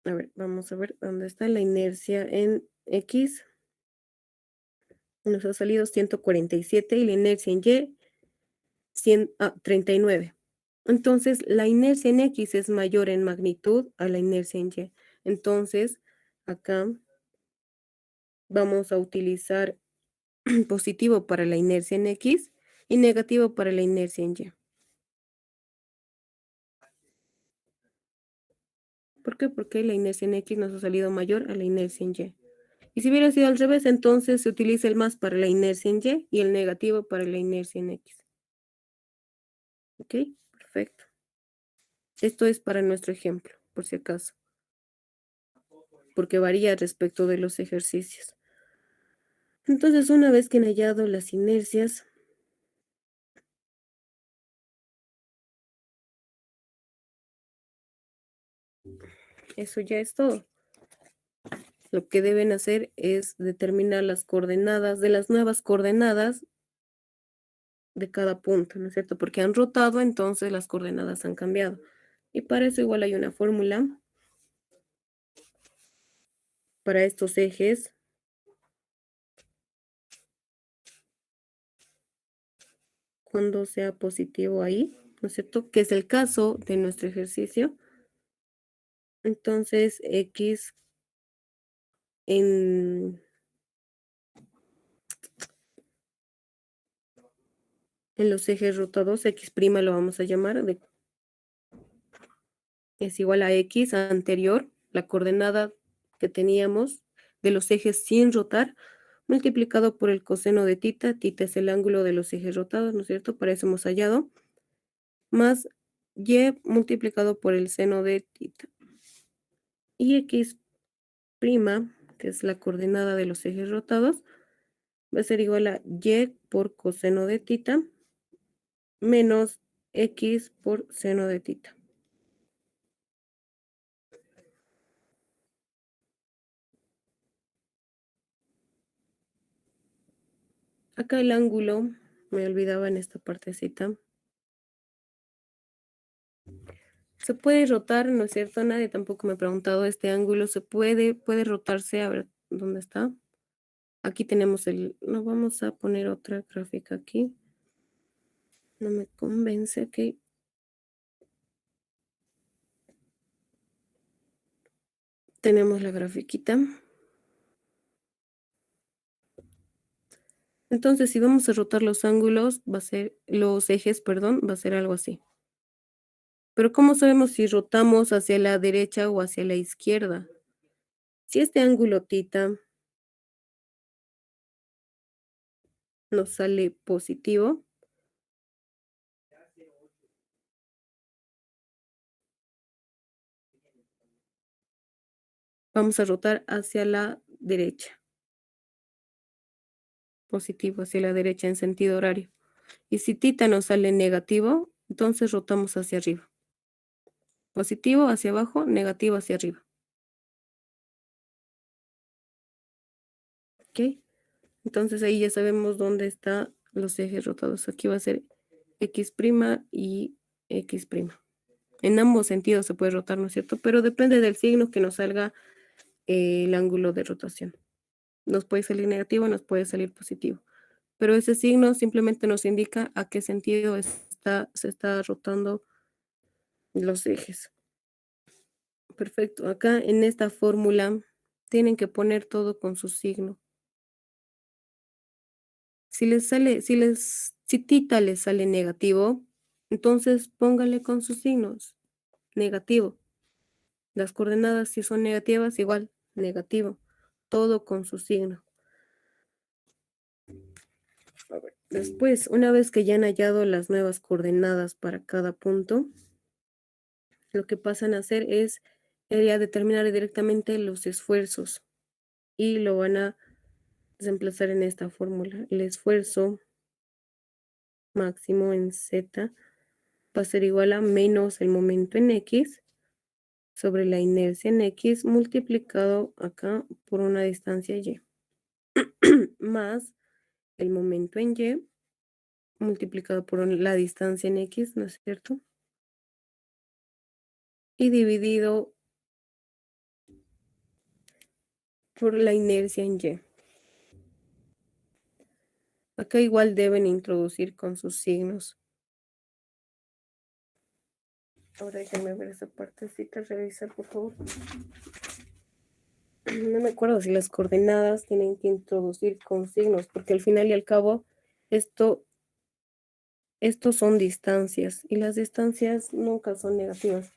a ver, vamos a ver dónde está la inercia en X. Nos ha salido 147 y la inercia en Y 39. Entonces, la inercia en X es mayor en magnitud a la inercia en Y. Entonces, acá vamos a utilizar positivo para la inercia en X y negativo para la inercia en Y. ¿Por qué? Porque la inercia en X nos ha salido mayor a la inercia en Y. Y si hubiera sido al revés, entonces se utiliza el más para la inercia en Y y el negativo para la inercia en X. ¿Ok? Perfecto. Esto es para nuestro ejemplo, por si acaso, porque varía respecto de los ejercicios. Entonces, una vez que han hallado las inercias, eso ya es todo. Lo que deben hacer es determinar las coordenadas de las nuevas coordenadas de cada punto, ¿no es cierto? Porque han rotado, entonces las coordenadas han cambiado. Y para eso igual hay una fórmula para estos ejes. Cuando sea positivo ahí, ¿no es cierto? Que es el caso de nuestro ejercicio. Entonces, X en en los ejes rotados, X' lo vamos a llamar, es igual a X anterior, la coordenada que teníamos de los ejes sin rotar, multiplicado por el coseno de tita. Tita es el ángulo de los ejes rotados, ¿no es cierto? Para eso hemos hallado. Más Y multiplicado por el seno de tita. Y X', que es la coordenada de los ejes rotados, va a ser igual a Y por coseno de tita menos X por seno de tita. Acá el ángulo, me olvidaba en esta partecita. Se puede rotar, ¿no es cierto? Nadie tampoco me ha preguntado, este ángulo puede rotarse, a ver, ¿dónde está? Aquí tenemos no vamos a poner otra gráfica aquí. No me convence, ok. Tenemos la grafiquita. Entonces, si vamos a rotar los ángulos, los ejes, perdón, va a ser algo así. Pero ¿cómo sabemos si rotamos hacia la derecha o hacia la izquierda? Si este ángulo tita nos sale positivo, vamos a rotar hacia la derecha. Positivo hacia la derecha en sentido horario. Y si tita nos sale negativo, entonces rotamos hacia arriba. Positivo hacia abajo, negativo hacia arriba. ¿Ok? Entonces ahí ya sabemos dónde están los ejes rotados. Aquí va a ser X' y X'. En ambos sentidos se puede rotar, ¿no es cierto? Pero depende del signo que nos salga el ángulo de rotación. Nos puede salir negativo, nos puede salir positivo. Pero ese signo simplemente nos indica a qué sentido se está rotando los ejes. Perfecto. Acá en esta fórmula tienen que poner todo con su signo. Si tita les sale negativo, entonces póngale con sus signos. Negativo. Las coordenadas si son negativas, igual, negativo. Todo con su signo. Después, una vez que ya han hallado las nuevas coordenadas para cada punto, lo que pasan a hacer es ya determinar directamente los esfuerzos y lo van a reemplazar en esta fórmula. El esfuerzo máximo en Z va a ser igual a menos el momento en X sobre la inercia en X multiplicado acá por una distancia Y más el momento en Y multiplicado por la distancia en X, ¿no es cierto? Y dividido por la inercia en Y. Acá igual deben introducir con sus signos. Ahora déjenme ver esa partecita, revisar por favor. No me acuerdo si las coordenadas tienen que introducir con signos, porque al final y al cabo estos son distancias y las distancias nunca son negativas.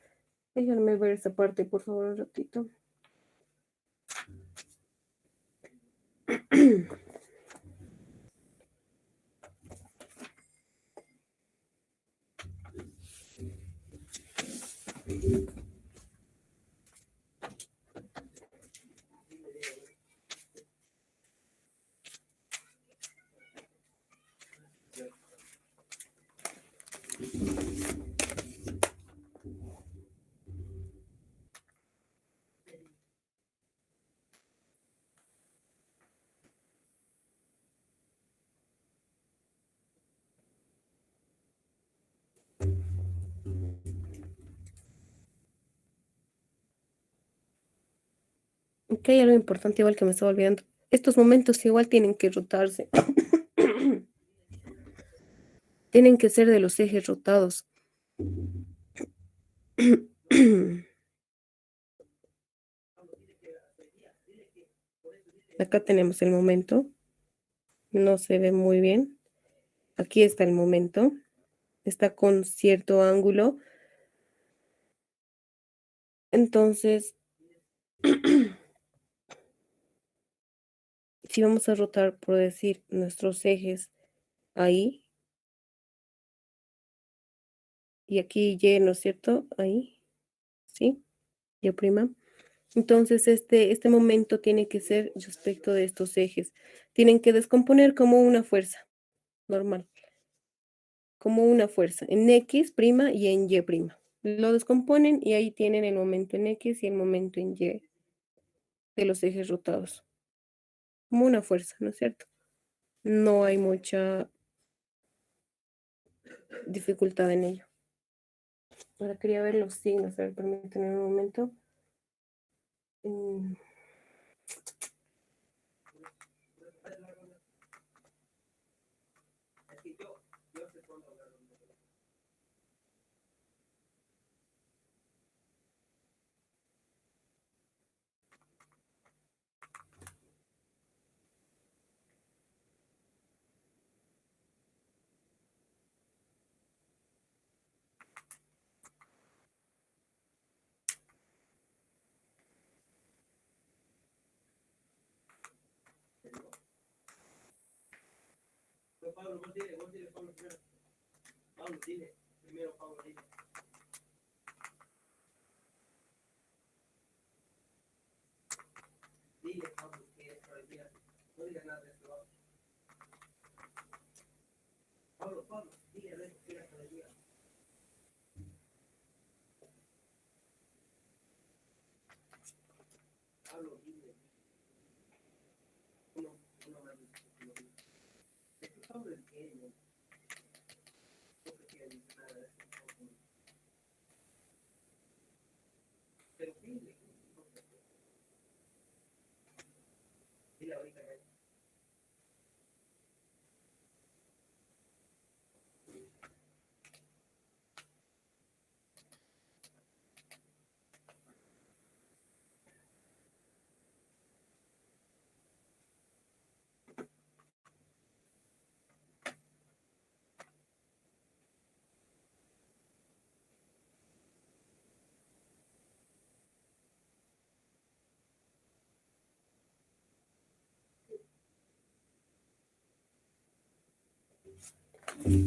Déjenme ver esa parte por favor un ratito. Ok, algo importante igual que me estaba olvidando. Estos momentos igual tienen que rotarse. Tienen que ser de los ejes rotados. Acá tenemos el momento. No se ve muy bien. Aquí está el momento. Está con cierto ángulo. Entonces, si vamos a rotar, por decir, nuestros ejes ahí, y aquí Y, ¿no es cierto? Ahí, ¿sí? Y prima. Entonces, este momento tiene que ser respecto de estos ejes. Tienen que descomponer como una fuerza normal, como una fuerza, en X' y en Y'. Lo descomponen y ahí tienen el momento en X y el momento en Y de los ejes rotados. Como una fuerza, ¿no es cierto? No hay mucha dificultad en ello. Ahora quería ver los signos. A ver, permítanme un momento. Mm,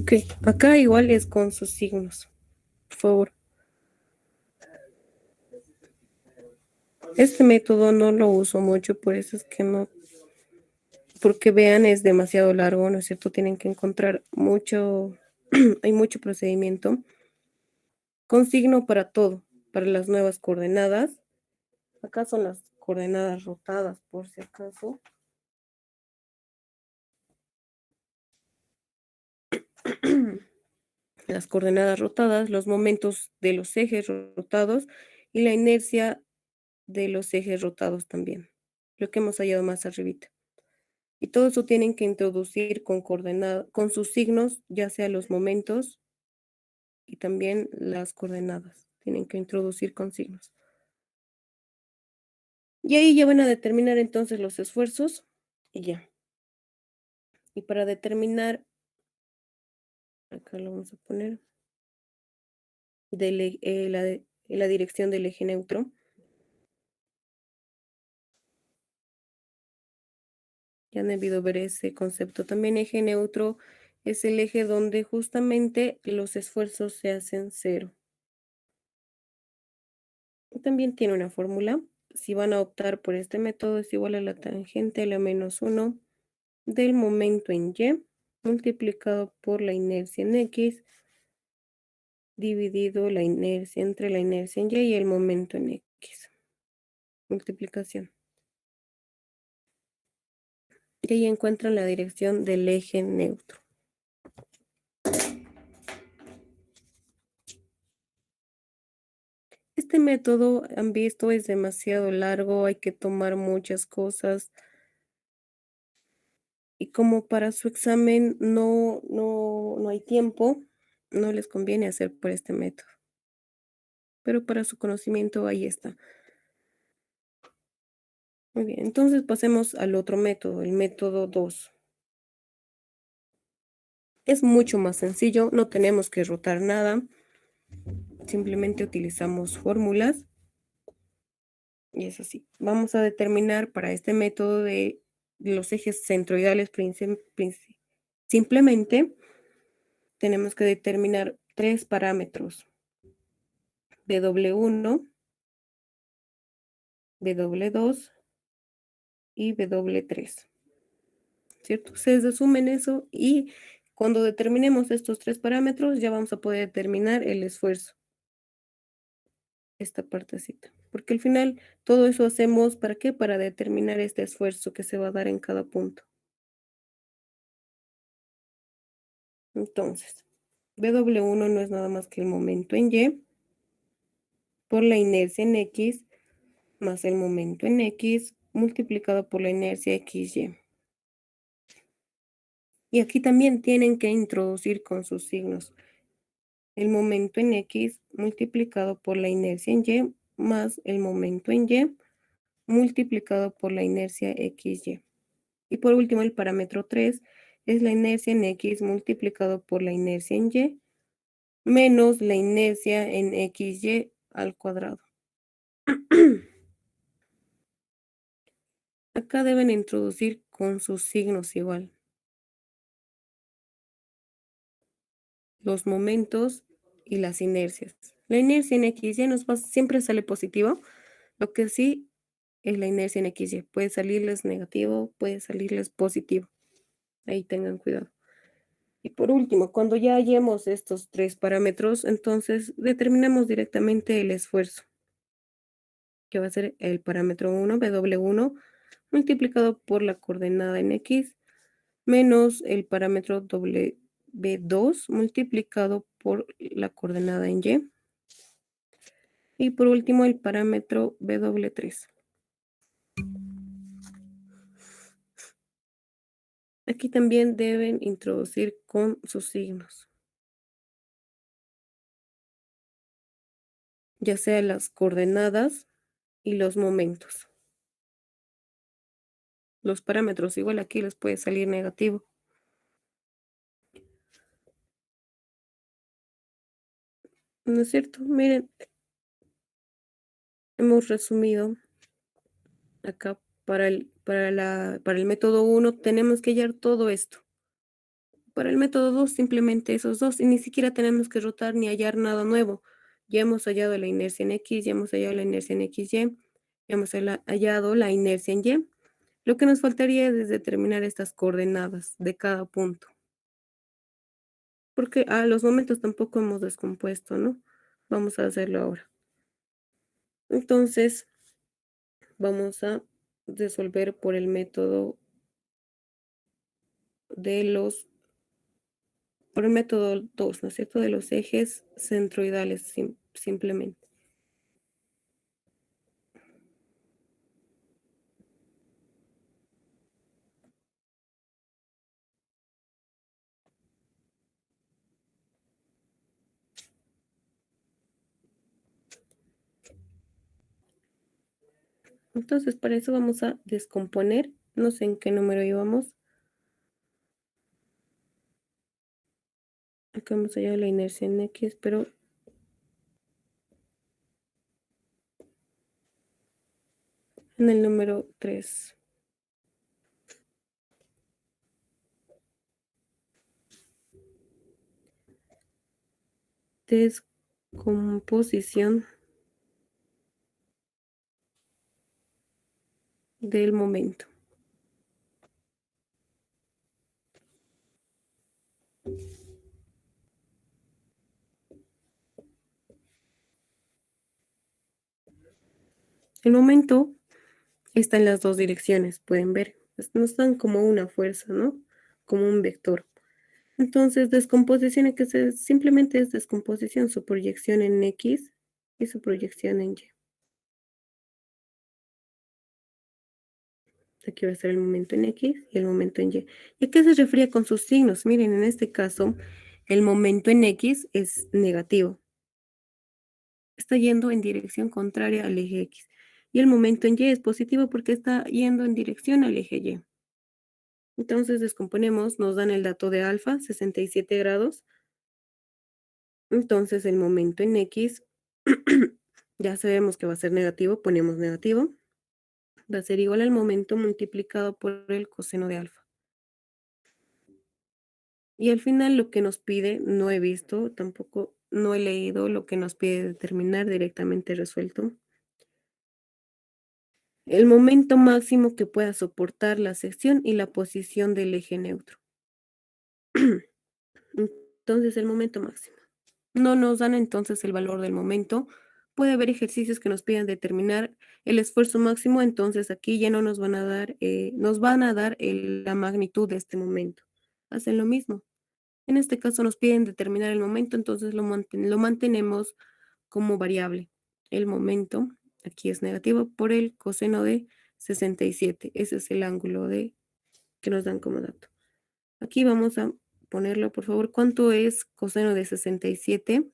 ok, acá igual es con sus signos, por favor. Este método no lo uso mucho, por eso es que no, porque vean, es demasiado largo, ¿no es cierto? Tienen que encontrar mucho, hay mucho procedimiento. Con signo para todo, para las nuevas coordenadas. Acá son las coordenadas rotadas, por si acaso. Las coordenadas rotadas, los momentos de los ejes rotados y la inercia de los ejes rotados también, lo que hemos hallado más arribita. Y todo eso tienen que introducir con con sus signos, ya sea los momentos y también las coordenadas. Tienen que introducir con signos. Y ahí ya van a determinar entonces los esfuerzos y ya. Y para determinar, acá lo vamos a poner, la dirección del eje neutro. Ya han debido ver ese concepto. También eje neutro es el eje donde justamente los esfuerzos se hacen cero. También tiene una fórmula. Si van a optar por este método, es igual a la tangente a la -1 del momento en Y multiplicado por la inercia en X dividido la inercia entre la inercia en Y y el momento en X. Multiplicación. Y ahí encuentran la dirección del eje neutro. Este método, han visto, es demasiado largo, hay que tomar muchas cosas. Y como para su examen no hay tiempo, no les conviene hacer por este método. Pero para su conocimiento, ahí está. Muy bien, entonces pasemos al otro método, el método 2. Es mucho más sencillo, no tenemos que rotar nada. Simplemente utilizamos fórmulas y es así. Vamos a determinar para este método de los ejes centroidales simplemente tenemos que determinar 3 parámetros: W1, W2 y W3, ¿cierto? Se resumen eso y cuando determinemos estos 3 parámetros ya vamos a poder determinar el esfuerzo. Esta partecita, porque al final todo eso hacemos, ¿para qué? Para determinar este esfuerzo que se va a dar en cada punto. Entonces, W1 no es nada más que el momento en Y por la inercia en X más el momento en X multiplicado por la inercia XY. Y aquí también tienen que introducir con sus signos el momento en X multiplicado por la inercia en Y más el momento en Y multiplicado por la inercia XY. Y por último, el parámetro 3 es la inercia en X multiplicado por la inercia en Y menos la inercia en XY al cuadrado. Acá deben introducir con sus signos igual los momentos y las inercias. La inercia en XY siempre sale positivo, lo que sí es la inercia en XY. Puede salirles negativo, puede salirles positivo. Ahí tengan cuidado. Y por último, cuando ya hallemos estos 3 parámetros, entonces determinamos directamente el esfuerzo, que va a ser el parámetro 1, W1, multiplicado por la coordenada en X, menos el parámetro W2, multiplicado por la coordenada en Y. Y por último, el parámetro W3. Aquí también deben introducir con sus signos, ya sea las coordenadas y los momentos. Los parámetros igual aquí les puede salir negativo. ¿No es cierto? Miren, hemos resumido acá para el método 1 tenemos que hallar todo esto. Para el método 2 simplemente esos dos y ni siquiera tenemos que rotar ni hallar nada nuevo. Ya hemos hallado la inercia en X, ya hemos hallado la inercia en XY, ya hemos hallado la inercia en Y. Lo que nos faltaría es determinar estas coordenadas de cada punto. Porque los momentos tampoco hemos descompuesto, ¿no? Vamos a hacerlo ahora. Entonces, vamos a resolver por el método por el método 2, ¿no es cierto? De los ejes centroidales, simplemente. Entonces, para eso vamos a descomponer, no sé en qué número íbamos. Acá hemos hallado la inercia en X, pero en el número 3. Descomposición del momento. El momento está en las dos direcciones, pueden ver. No están como una fuerza, ¿no? Como un vector. Entonces, descomposición que simplemente es descomposición, su proyección en X y su proyección en Y. Aquí va a ser el momento en X y el momento en Y. ¿Y a qué se refiere con sus signos? Miren, en este caso, el momento en X es negativo. Está yendo en dirección contraria al eje X. Y el momento en Y es positivo porque está yendo en dirección al eje Y. Entonces descomponemos, nos dan el dato de alfa, 67 grados. Entonces el momento en X, ya sabemos que va a ser negativo, ponemos negativo. Va a ser igual al momento multiplicado por el coseno de alfa. Y al final lo que nos pide, no he visto, tampoco no he leído lo que nos pide determinar directamente resuelto. El momento máximo que pueda soportar la sección y la posición del eje neutro. Entonces, el momento máximo. No nos dan entonces el valor del momento. Puede haber ejercicios que nos pidan determinar el esfuerzo máximo, entonces aquí ya no nos van a dar, la magnitud de este momento. Hacen lo mismo. En este caso nos piden determinar el momento, entonces lo mantenemos como variable. El momento, aquí es negativo, por el coseno de 67. Ese es el ángulo que nos dan como dato. Aquí vamos a ponerlo, por favor. ¿Cuánto es coseno de 67?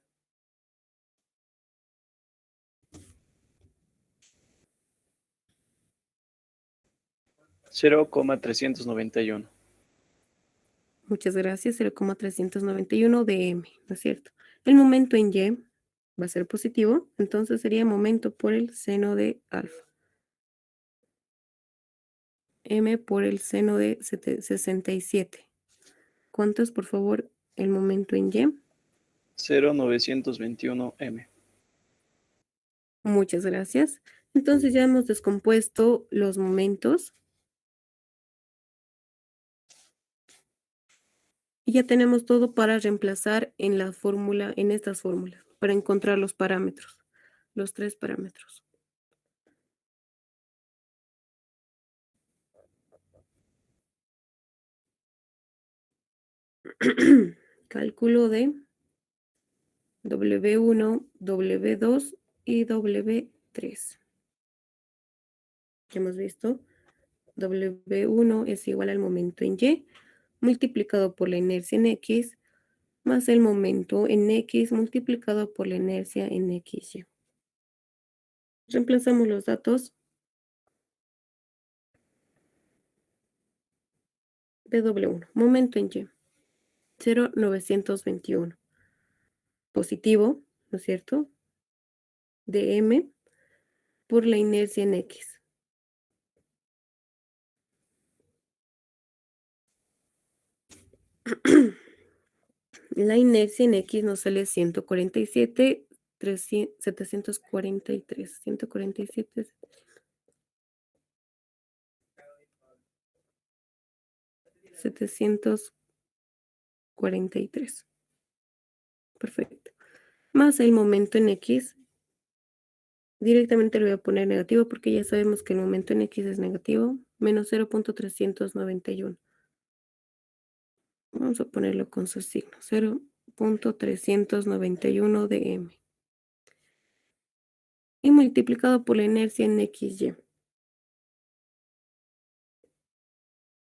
$0,391. Muchas gracias, 0,391 de m, ¿no es cierto? El momento en y va a ser positivo, entonces sería momento por el seno de alfa. M por el seno de 67. ¿Cuánto es, por favor, el momento en y? 0,921 m. Muchas gracias. Entonces ya hemos descompuesto los momentos. Y ya tenemos todo para reemplazar en la fórmula, en estas fórmulas, para encontrar los parámetros, los 3 parámetros. Cálculo de W1, W2 y W3. Ya hemos visto, W1 es igual al momento en Y multiplicado por la inercia en X más el momento en X multiplicado por la inercia en XY. Reemplazamos los datos de W1, momento en Y, 0,921. Positivo, ¿no es cierto? De M por la inercia en X. La inercia en X nos sale 147, 743, 147, 743. Perfecto. Más el momento en X. Directamente lo voy a poner negativo porque ya sabemos que el momento en X es negativo. Menos 0,391. Vamos a ponerlo con su signo. 0,391 de M. Y multiplicado por la inercia en XY.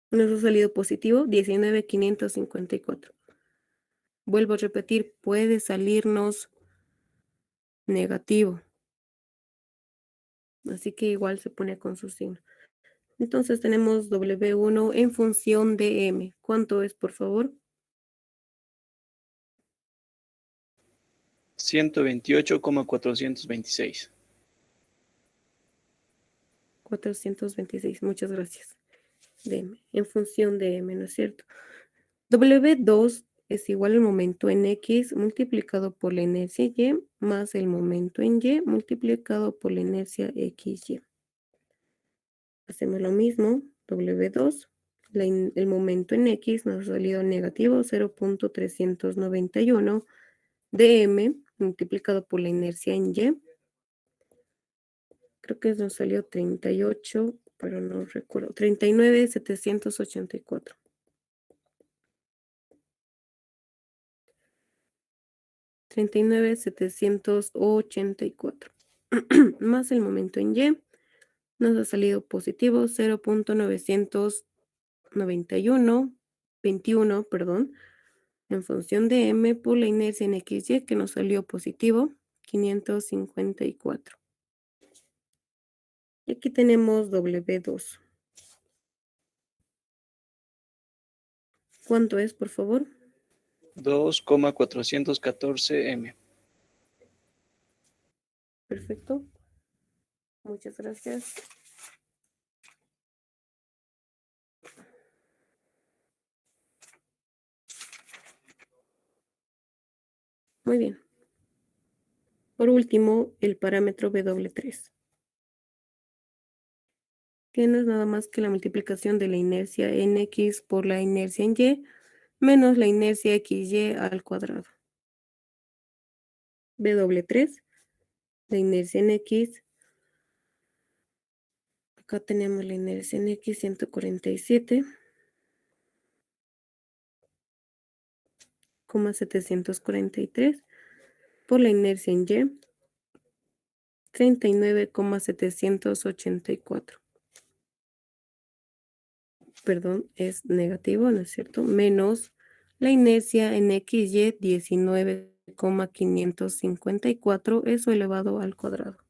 Nos ha salido positivo 19,554. Vuelvo a repetir, puede salirnos negativo. Así que igual se pone con su signo. Entonces tenemos W1 en función de M. ¿Cuánto es, por favor? 128,426. 426. Muchas gracias. De M. En función de M, ¿no es cierto? W2 es igual al momento en X multiplicado por la inercia Y más el momento en Y multiplicado por la inercia XY. Hacemos lo mismo, W2, el momento en X nos ha salido negativo 0,391 de M multiplicado por la inercia en Y. Creo que nos salió 38, pero no recuerdo, 39,784. 39,784. Más el momento en Y, nos ha salido positivo 0,991, perdón, en función de M por la inercia en XY que nos salió positivo 554. Y aquí tenemos W2. ¿Cuánto es, por favor? 2,414 m. Perfecto. Muchas gracias. Muy bien. Por último, el parámetro W3, que no es nada más que la multiplicación de la inercia en X por la inercia en Y, menos la inercia XY al cuadrado. W3, la inercia en X. Acá tenemos la inercia en X 147,743 por la inercia en Y 39,784. Perdón, es negativo, ¿no es cierto? Menos la inercia en XY 19,554, eso elevado al cuadrado.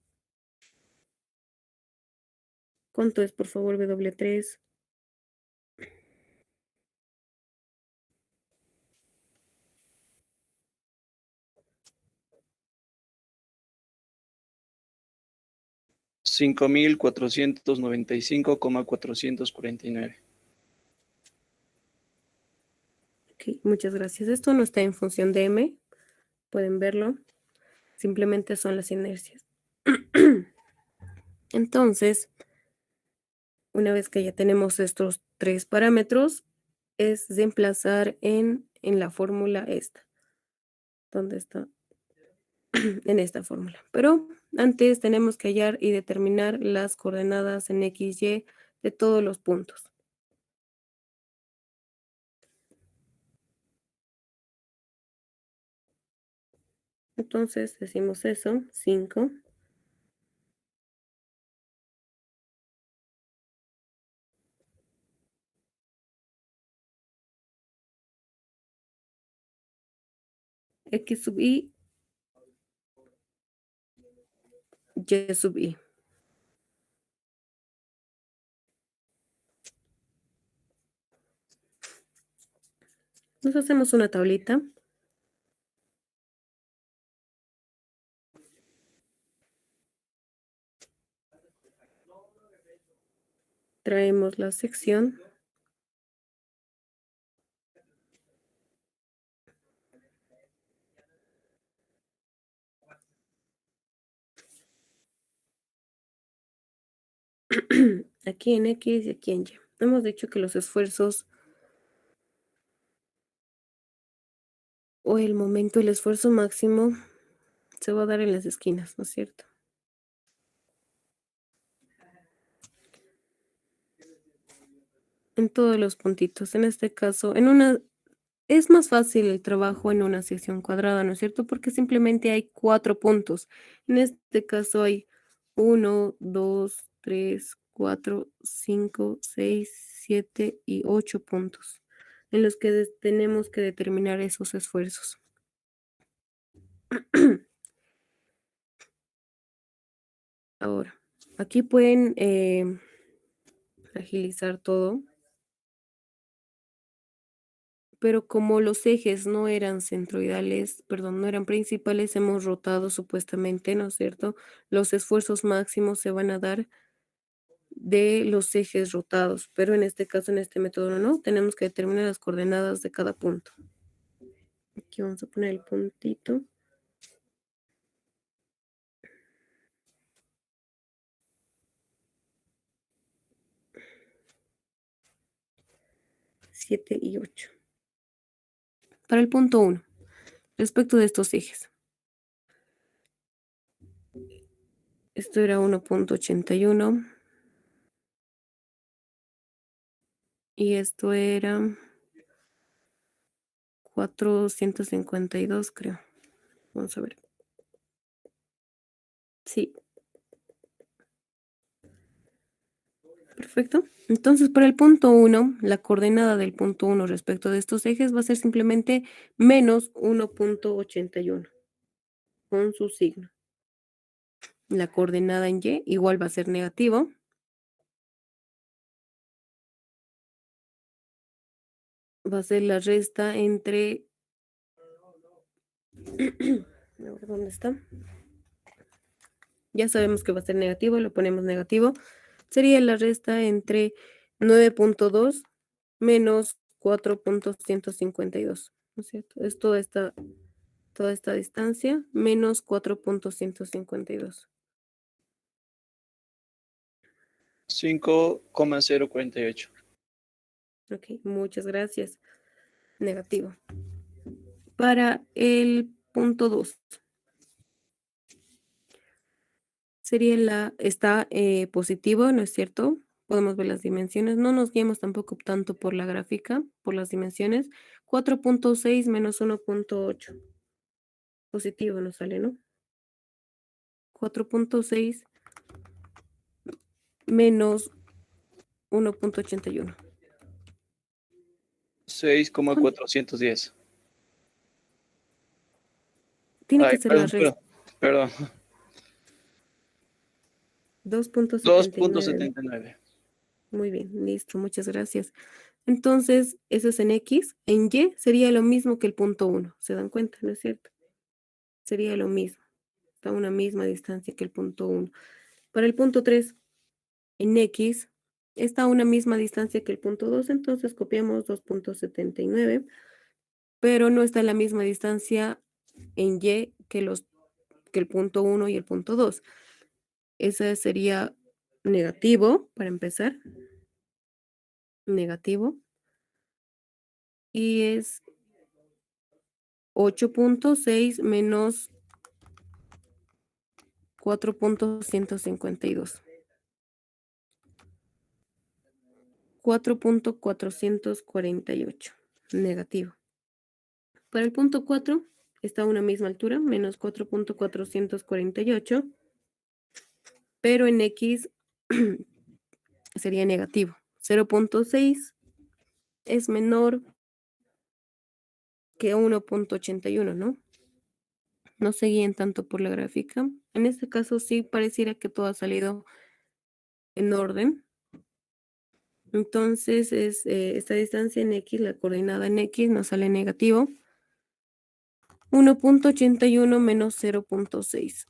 ¿Cuánto es, por favor, W3? $5,495,449. Ok, muchas gracias. Esto no está en función de M, pueden verlo. Simplemente son las inercias. Entonces, una vez que ya tenemos estos tres parámetros, es de emplazar en la fórmula esta. ¿Dónde está? En esta fórmula. Pero antes tenemos que hallar y determinar las coordenadas en X, Y de todos los puntos. Entonces decimos eso, 5. X sub I, Y sub I. Nos hacemos una tablita. Traemos la sección. Aquí en X y aquí en Y. Hemos dicho que los esfuerzos o el momento, el esfuerzo máximo se va a dar en las esquinas, ¿no es cierto? En todos los puntitos. En este caso, es más fácil el trabajo en una sección cuadrada, ¿no es cierto? Porque simplemente hay 4 puntos. En este caso hay 1, 2, 3, 4, 5, 6, 7 y 8 puntos en los que tenemos que determinar esos esfuerzos. Ahora, aquí pueden agilizar todo. Pero como los ejes no eran centroidales, perdón, no eran principales, hemos rotado supuestamente, ¿no es cierto? Los esfuerzos máximos se van a dar de los ejes rotados, pero en este caso, en este método no, tenemos que determinar las coordenadas de cada punto. Aquí vamos a poner el puntito. Siete y 8. Para el punto 1, respecto de estos ejes. Esto era 1,81 y esto era 452, creo. Vamos a ver. Sí. Perfecto. Entonces, para el punto 1, la coordenada del punto 1 respecto de estos ejes va a ser simplemente menos 1,81 con su signo. La coordenada en Y igual va a ser negativo. va a ser la resta entre... A ver, ¿dónde está? Ya sabemos que va a ser negativo, lo ponemos negativo. Sería la resta entre 9.2 menos 4.152, ¿no es cierto? Es toda esta distancia menos 4.152. 5,048. Ok, muchas gracias. Negativo. Para el punto 2, está positivo, ¿no es cierto? Podemos ver las dimensiones. No nos guiemos tampoco tanto por la gráfica, por las dimensiones. 4.6 menos 1.8. Positivo nos sale, ¿no? 4.6 menos 1.81. 6,410. Tiene Ay, que ser la resta. perdón. 2.79. 2,79. Muy bien, listo, muchas gracias. Entonces, eso es en X. En Y sería lo mismo que el punto 1. ¿Se dan cuenta? ¿No es cierto? Sería lo mismo. Está a una misma distancia que el punto 1. Para el punto 3, en X está a una misma distancia que el punto 2, entonces copiamos 2.79, pero no está a la misma distancia en Y que el punto 1 y el punto 2. Ese sería negativo, para empezar. Negativo. Y es 8.6 menos 4.152. 4.448. Negativo. Para el punto 4 está a una misma altura, menos 4.448, pero en X sería negativo. 0.6 es menor que 1.81, ¿no? No se guíen tanto por la gráfica. En este caso sí pareciera que todo ha salido en orden. Entonces es esta distancia en X, la coordenada en X nos sale negativo. 1.81 menos 0.6.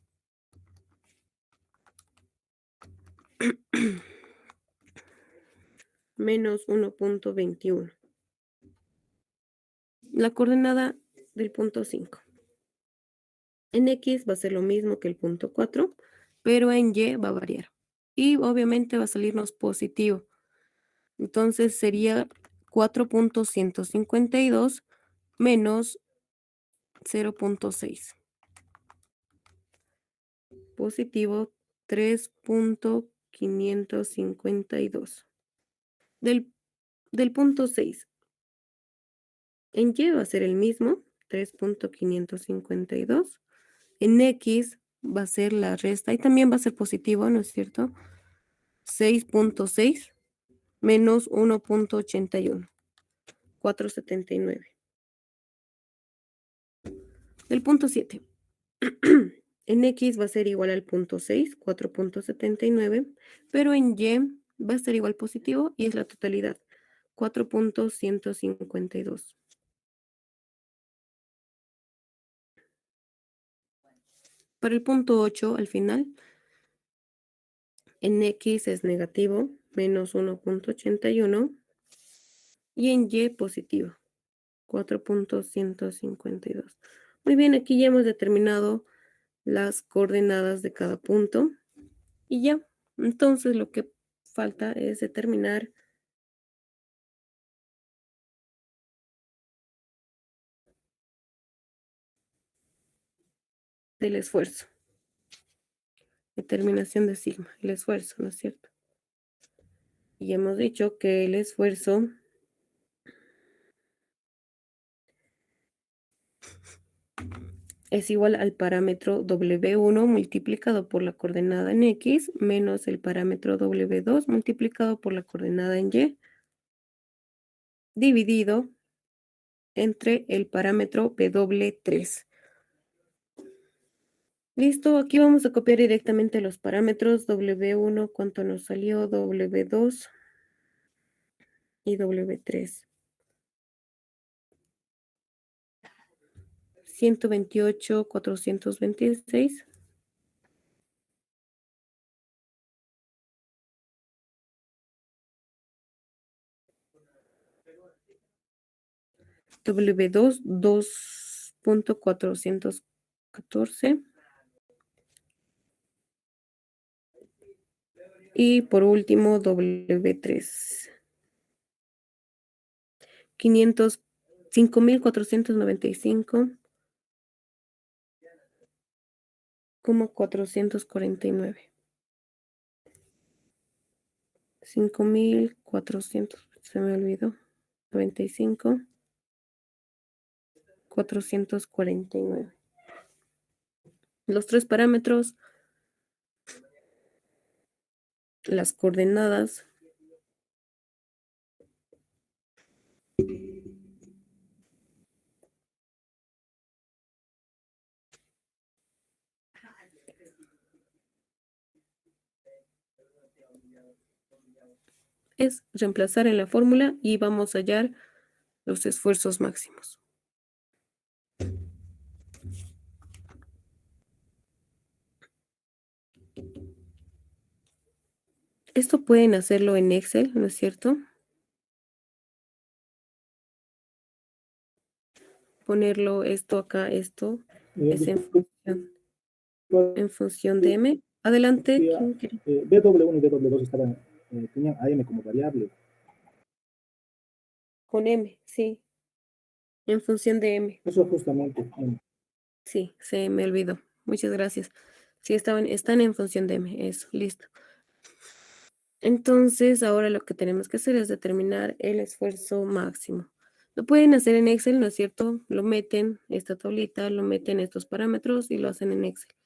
Menos 1.21. La coordenada del punto 5. En X va a ser lo mismo que el punto 4, pero en Y va a variar. Y obviamente va a salirnos positivo. Entonces sería 4.152 menos 0.6. Positivo 3.552. Del punto 6. En Y va a ser el mismo, 3.552. En X va a ser la resta y también va a ser positivo, ¿no es cierto? 6.6 menos 1.81. 479. Del punto 7. En X va a ser igual al punto 6, 4.79, pero en Y va a ser igual positivo y es la totalidad, 4.152. Para el punto 8, al final, en X es negativo, menos 1.81, y en Y positivo, 4.152. Muy bien, aquí ya hemos determinado las coordenadas de cada punto y ya. Entonces lo que falta es determinar el esfuerzo. Determinación de sigma, el esfuerzo, ¿no es cierto? Y hemos dicho que el esfuerzo es igual al parámetro W1 multiplicado por la coordenada en X menos el parámetro W2 multiplicado por la coordenada en Y dividido entre el parámetro W3. Listo, aquí vamos a copiar directamente los parámetros W1, cuánto nos salió, W2 y W3. 128,426. W2, 2,414. Y por último, W3. 5,495,449. 5,400, se me olvidó. 95,449. Los tres parámetros, las coordenadas. Es reemplazar en la fórmula y vamos a hallar los esfuerzos máximos. Esto pueden hacerlo en Excel, ¿no es cierto? Ponerlo esto acá, esto es en función de M. Adelante. ¿Quién quiere? BW1 y BW2 estaban, tenían AM como variable. Con M, sí. En función de M. Eso justamente. Sí, se me olvidó. Muchas gracias. Sí, están en función de M. Eso, listo. Entonces, ahora lo que tenemos que hacer es determinar el esfuerzo máximo. Lo pueden hacer en Excel, ¿no es cierto? Lo meten, esta tablita, lo meten estos parámetros y lo hacen en Excel.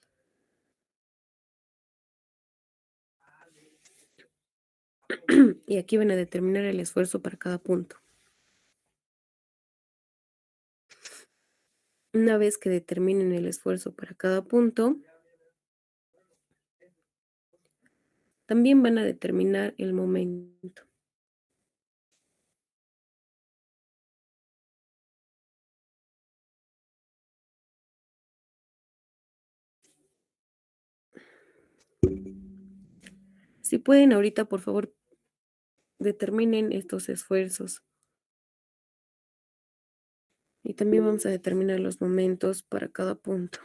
Y aquí van a determinar el esfuerzo para cada punto. Una vez que determinen el esfuerzo para cada punto, también van a determinar el momento. Si pueden ahorita, por favor, determinen estos esfuerzos. Y también vamos a determinar los momentos para cada punto.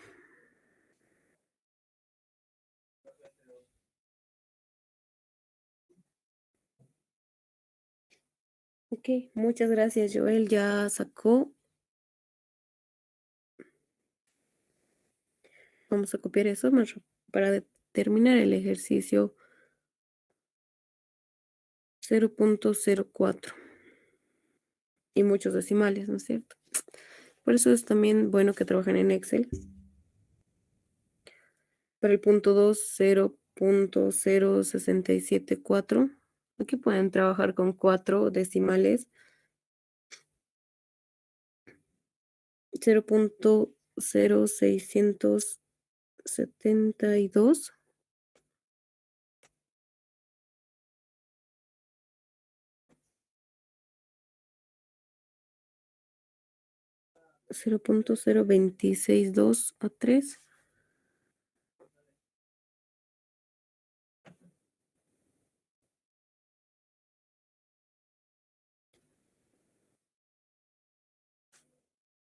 Ok, muchas gracias, Joel. Ya sacó. Vamos a copiar eso para determinar el ejercicio 0,04. Y muchos decimales, ¿no es cierto? Por eso es también bueno que trabajen en Excel. Para el punto 2, 0,0674. Aquí pueden trabajar con 4 decimales. 0,0672. 0,0262 a 3.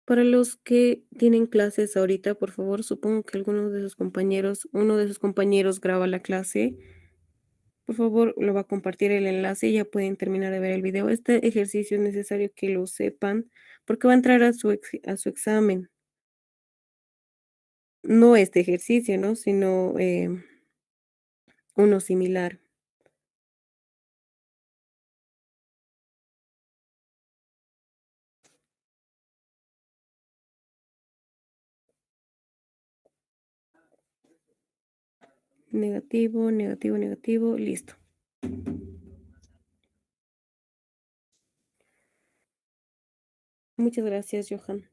Para los que tienen clases ahorita, por favor, supongo que uno de sus compañeros graba la clase. Por favor, lo va a compartir el enlace y ya pueden terminar de ver el video. Este ejercicio es necesario que lo sepan porque va a entrar a su examen. No este ejercicio, ¿no? Sino uno similar. Negativo, negativo, negativo. Listo. Muchas gracias, Johan.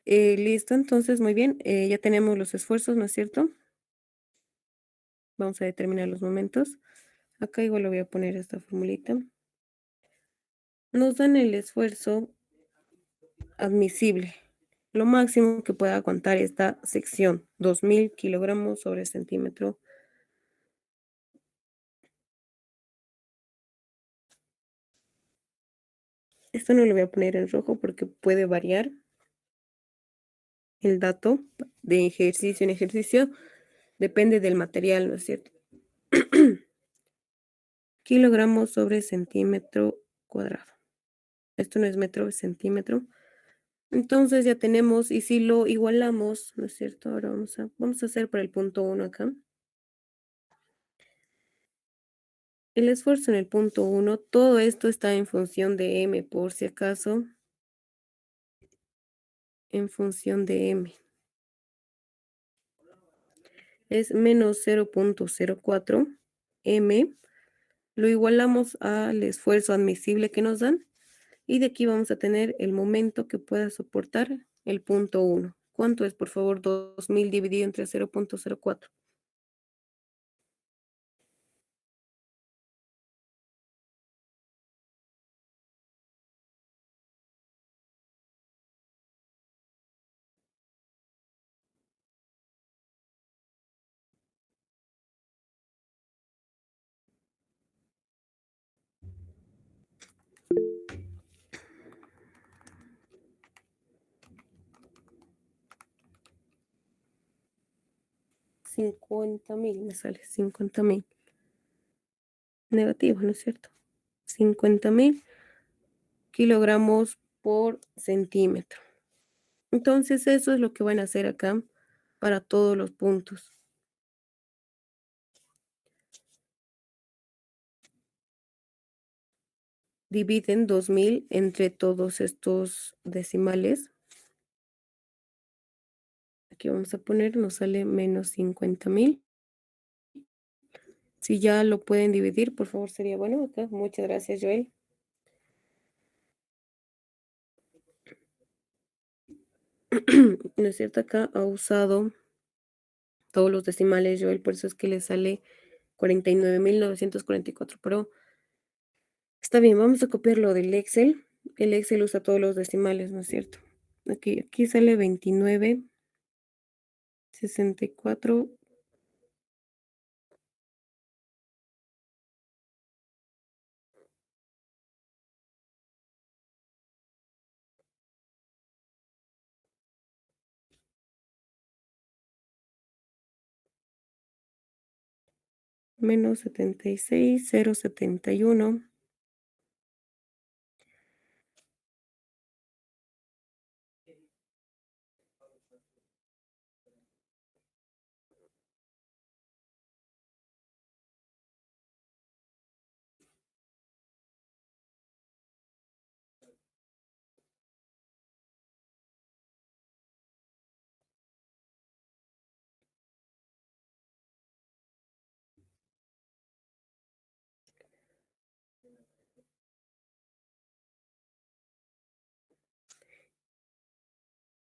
Listo, entonces, muy bien. Ya tenemos los esfuerzos, ¿no es cierto? Vamos a determinar los momentos. Acá igual le voy a poner esta formulita. Nos dan el esfuerzo admisible. lo máximo que pueda aguantar esta sección, 2000 kilogramos sobre centímetro. Esto no lo voy a poner en rojo porque puede variar el dato de ejercicio en ejercicio, depende del material, ¿no es cierto? Kilogramos sobre centímetro cuadrado. Esto no es metro, es centímetro. Entonces ya tenemos, y si lo igualamos, ¿no es cierto? Ahora vamos a hacer para el punto 1 acá. El esfuerzo en el punto 1, todo esto está en función de m, por si acaso. En función de m. Es menos 0.04 m. Lo igualamos al esfuerzo admisible que nos dan. Y de aquí vamos a tener el momento que pueda soportar el punto 1. ¿Cuánto es, por favor? 2000 dividido entre 0.04. $50,000 me sale, 50,000. Negativo, ¿no es cierto? 50,000 kilogramos por centímetro. Entonces, eso es lo que van a hacer acá para todos los puntos. Dividen 2000 entre todos estos decimales. Aquí vamos a poner, nos sale menos 50,000. Si ya lo pueden dividir, por favor, sería bueno acá. Muchas gracias, Joel. ¿No es cierto? Acá ha usado todos los decimales, Joel, por eso es que le sale 49,944. Pero está bien, vamos a copiarlo del Excel. El Excel usa todos los decimales, ¿no es cierto? Aquí sale 29,64. Menos 76,071.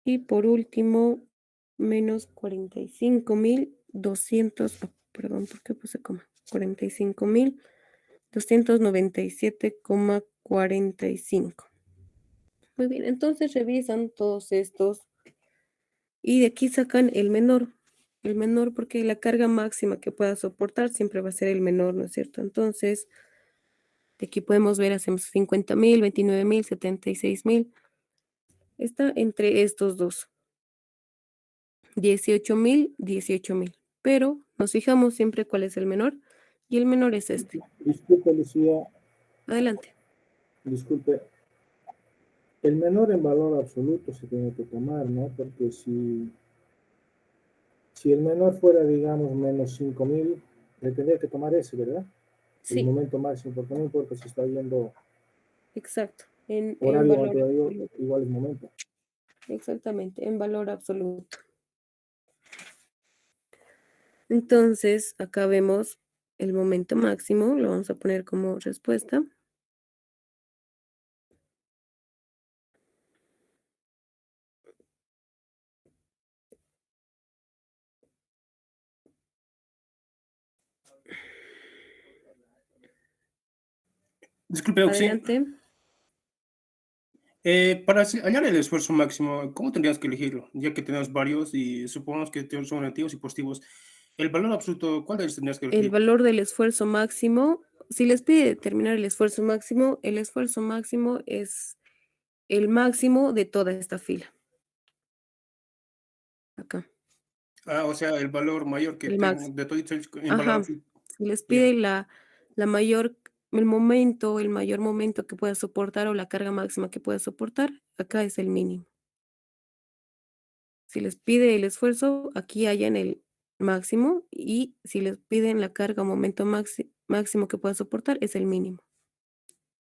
Y por último, menos 45,200. Perdón, ¿por qué puse coma? 45,297,45. Muy bien, entonces revisan todos estos y de aquí sacan el menor. El menor porque la carga máxima que pueda soportar siempre va a ser el menor, ¿no es cierto? Entonces, de aquí podemos ver, hacemos 50,000, 29,000, 76,000. Está entre estos dos. 18,000, 18,000. Pero nos fijamos siempre cuál es el menor. Y el menor es este. Disculpe, Lucía, Adelante. disculpe. El menor en valor absoluto se tiene que tomar, ¿no? Porque si el menor fuera, digamos, menos 5,000, le tendría que tomar ese, ¿verdad? El Sí, momento máximo, porque no importa si está viendo exacto. En horario o valor antihorario, absoluto. igual es momento. Exactamente, en valor absoluto. Entonces, acá vemos el momento máximo. Lo vamos a poner como respuesta. Disculpe, Oxy. Adelante. Para hallar el esfuerzo máximo, ¿cómo tendrías que elegirlo? Ya que tenemos varios y supongamos que son negativos y positivos. El valor absoluto, ¿cuál de ellos tendrías que El elegir? valor del esfuerzo máximo, si les pide determinar el esfuerzo máximo es el máximo de toda esta fila. Acá, O sea, el valor mayor que el tengo máximo. de todo el valor Ajá. absoluto. Si les Ya. pide el mayor momento que pueda soportar o la carga máxima que pueda soportar, acá es el mínimo. Si les pide el esfuerzo, aquí hallan el máximo, y si les piden la carga o momento máximo que pueda soportar, es el mínimo.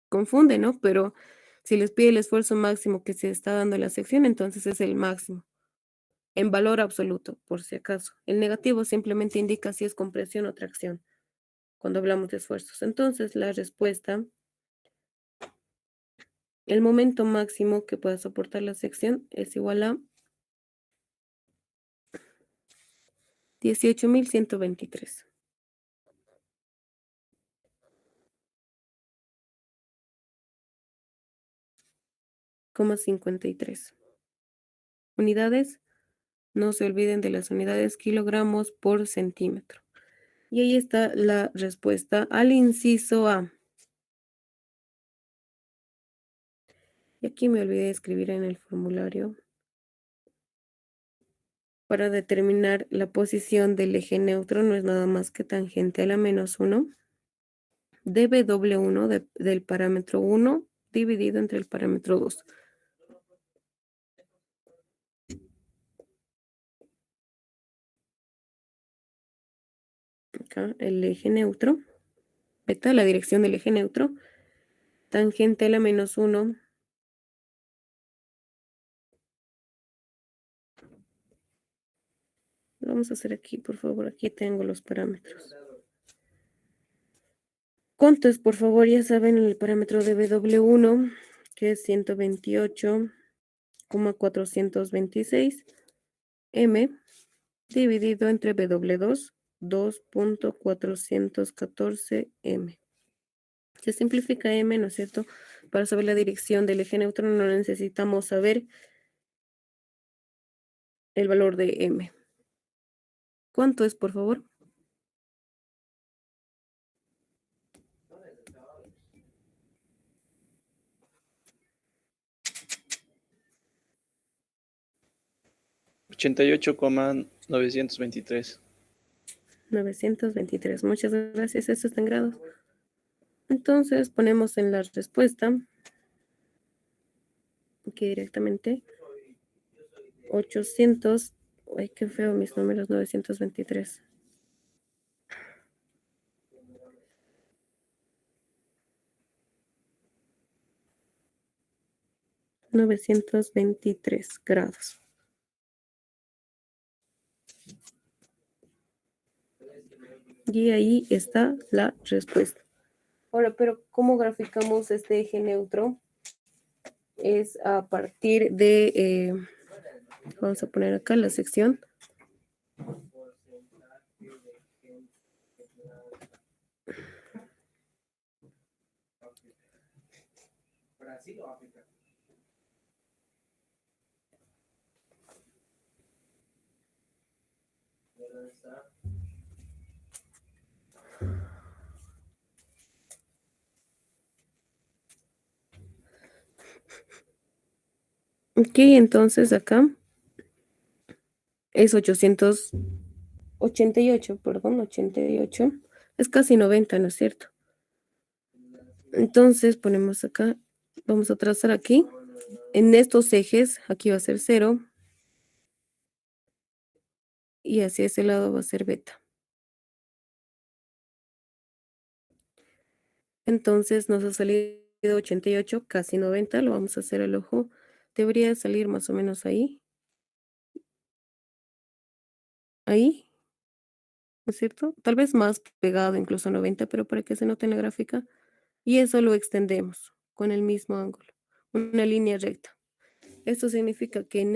Confunde, ¿no? Pero si les pide el esfuerzo máximo que se está dando en la sección, entonces es el máximo, en valor absoluto, por si acaso. El negativo simplemente indica si es compresión o tracción, cuando hablamos de esfuerzos. Entonces, la respuesta, el momento máximo que pueda soportar la sección es igual a 18.123. Coma 53. Unidades, no se olviden de las unidades kilogramos por centímetro. Y ahí está la respuesta al inciso A. Y aquí me olvidé de escribir en el formulario. Para determinar la posición del eje neutro no es nada más que tangente a la -1 de W1 del parámetro 1 dividido entre el parámetro 2. Acá el eje neutro, beta, la dirección del eje neutro, tangente a la -1 . Lo vamos a hacer aquí, por favor. Aquí tengo los parámetros. ¿Cuánto es, por favor? Ya saben, el parámetro de W1, que es 128,426 m, dividido entre W2, 2.414 m. Se simplifica m, ¿no es cierto? Para saber la dirección del eje neutro no necesitamos saber el valor de m. ¿Cuánto es, por favor? $88,923. 923. Muchas gracias. Eso está en grados. Entonces ponemos en la respuesta aquí directamente 800. Ay, qué feo mis números. 923. 923 grados. Y ahí está la respuesta. Ahora, pero ¿cómo graficamos este eje neutro? Es a partir de, vamos a poner acá la sección. Ok, entonces acá es 888, perdón, 88. Es casi 90, ¿no es cierto? Entonces ponemos acá, vamos a trazar aquí. En estos ejes, aquí va a ser 0. Y hacia ese lado va a ser beta. Entonces nos ha salido 88, casi 90. Lo vamos a hacer al ojo. Debería salir más o menos ahí. Ahí, ¿no es cierto? Tal vez más pegado, incluso a 90, pero para que se note en la gráfica. Y eso lo extendemos con el mismo ángulo. Una línea recta. Esto significa que en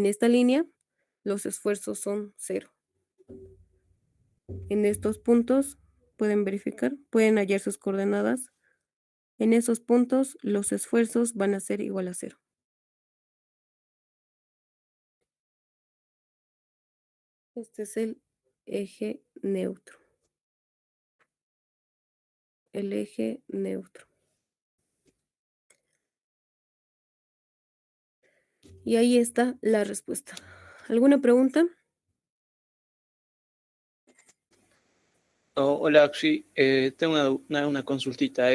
esta línea los esfuerzos son 0. En estos puntos pueden verificar, pueden hallar sus coordenadas En esos puntos, los esfuerzos van a ser igual a 0. Este es el eje neutro. El eje neutro. Y ahí está la respuesta. ¿Alguna pregunta? Oh, hola, sí, tengo una consultita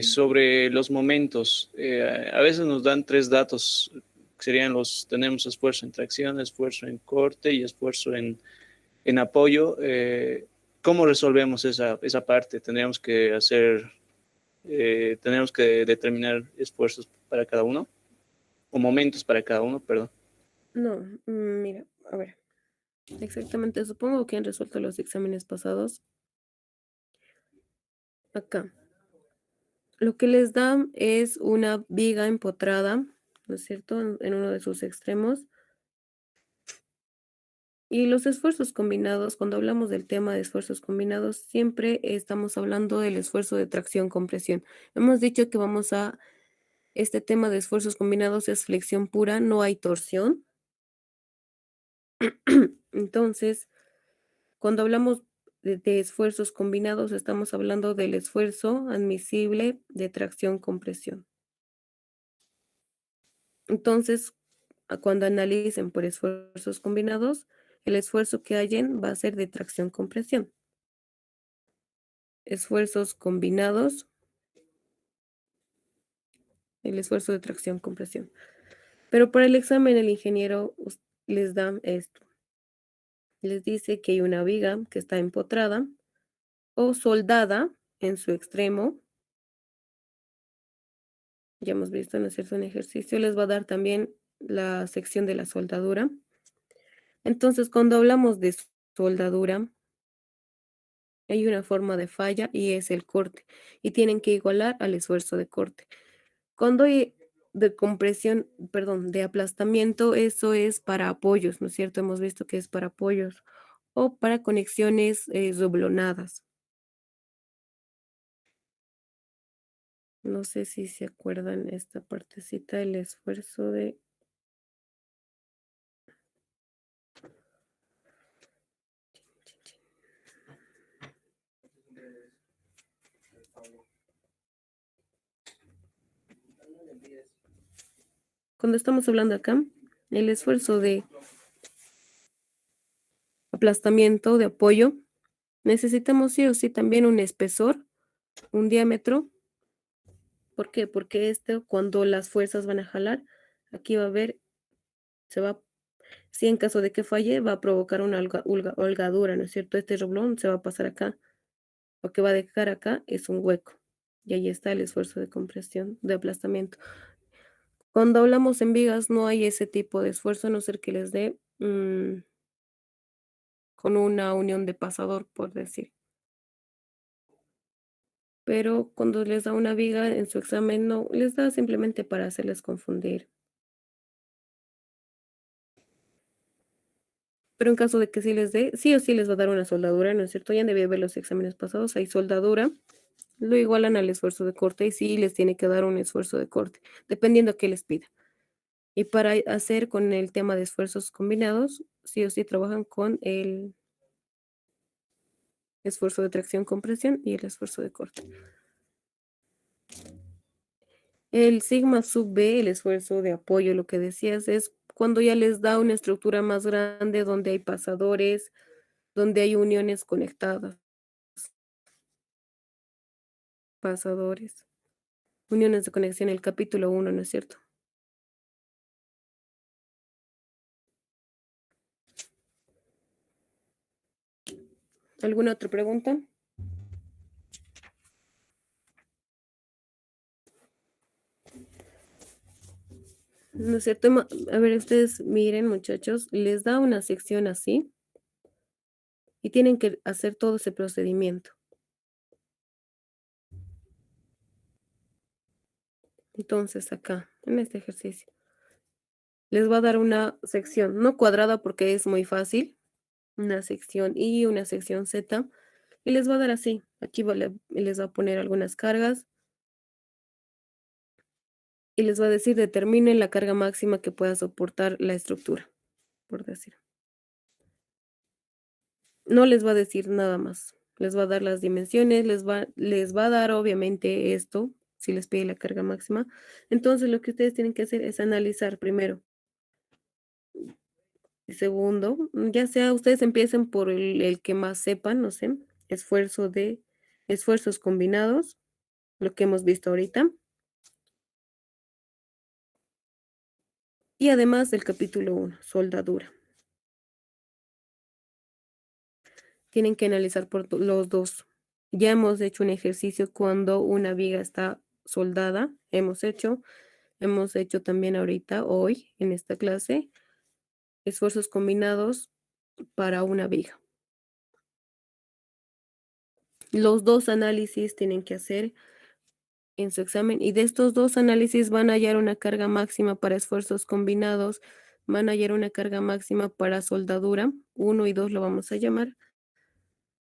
sobre los momentos. A veces nos dan 3 datos, que serían tenemos esfuerzo en tracción, esfuerzo en corte y esfuerzo en apoyo. ¿Cómo resolvemos esa parte? Tendríamos que determinar esfuerzos para cada uno, o momentos para cada uno, perdón. No, mira, a ver. Exactamente, supongo que han resuelto los exámenes pasados. Acá. Lo que les da es una viga empotrada, ¿no es cierto?, en uno de sus extremos. Y los esfuerzos combinados, cuando hablamos del tema de esfuerzos combinados, siempre estamos hablando del esfuerzo de tracción-compresión. Hemos dicho que este tema de esfuerzos combinados es flexión pura, no hay torsión. Entonces, cuando hablamos de esfuerzos combinados, estamos hablando del esfuerzo admisible de tracción-compresión. Entonces, cuando analicen por esfuerzos combinados, el esfuerzo que hallen va a ser de tracción-compresión. Esfuerzos combinados, el esfuerzo de tracción-compresión. Pero para el examen el ingeniero les da esto. Les dice que hay una viga que está empotrada o soldada en su extremo. Ya hemos visto, ¿no es cierto?, un ejercicio. Les va a dar también la sección de la soldadura. Entonces, cuando hablamos de soldadura, hay una forma de falla y es el corte. Y tienen que igualar al esfuerzo de corte. Cuando hay de compresión, perdón, de aplastamiento, eso es para apoyos, ¿no es cierto? Hemos visto que es para apoyos o para conexiones doblonadas. No sé si se acuerdan esta partecita, el esfuerzo de... Cuando estamos hablando acá, el esfuerzo de aplastamiento, de apoyo, necesitamos sí o sí también un espesor, un diámetro. ¿Por qué? Porque cuando las fuerzas van a jalar, aquí va a haber, si en caso de que falle, va a provocar una holgadura, ¿no es cierto? Este roblón se va a pasar acá. Lo que va a dejar acá es un hueco. Y ahí está el esfuerzo de compresión, de aplastamiento. Cuando hablamos en vigas no hay ese tipo de esfuerzo, a no ser que les dé con una unión de pasador, por decir. Pero cuando les da una viga en su examen, no, les da simplemente para hacerles confundir. Pero en caso de que sí les dé, sí o sí les va a dar una soldadura, ¿no es cierto? Ya han debido ver los exámenes pasados, hay soldadura, lo igualan al esfuerzo de corte y sí les tiene que dar un esfuerzo de corte, dependiendo a qué les pida. Y para hacer con el tema de esfuerzos combinados, sí o sí trabajan con el esfuerzo de tracción-compresión y el esfuerzo de corte. El sigma sub B, el esfuerzo de apoyo, lo que decías, es cuando ya les da una estructura más grande donde hay pasadores, donde hay uniones conectadas. Pasadores. Uniones de conexión, el capítulo 1, ¿no es cierto? ¿Alguna otra pregunta? ¿No es cierto? A ver, ustedes miren, muchachos, les da una sección así y tienen que hacer todo ese procedimiento. Entonces, acá, en este ejercicio, les va a dar una sección, no cuadrada porque es muy fácil, una sección Y, una sección Z, y les va a dar así. Aquí les va a poner algunas cargas y les va a decir determinen la carga máxima que pueda soportar la estructura, por decir. No les va a decir nada más. Les va a dar las dimensiones, les va a dar obviamente esto, si les pide la carga máxima. Entonces lo que ustedes tienen que hacer es analizar primero. Y segundo, ya sea ustedes empiecen por el que más sepan, no sé, esfuerzos combinados, lo que hemos visto ahorita. Y además del capítulo 1, soldadura. Tienen que analizar por los dos. Ya hemos hecho un ejercicio cuando una viga está soldada. Hemos hecho también ahorita, hoy, en esta clase, esfuerzos combinados para una viga. Los dos análisis tienen que hacer en su examen y de estos dos análisis van a hallar una carga máxima para esfuerzos combinados, van a hallar una carga máxima para soldadura, 1 y 2 lo vamos a llamar,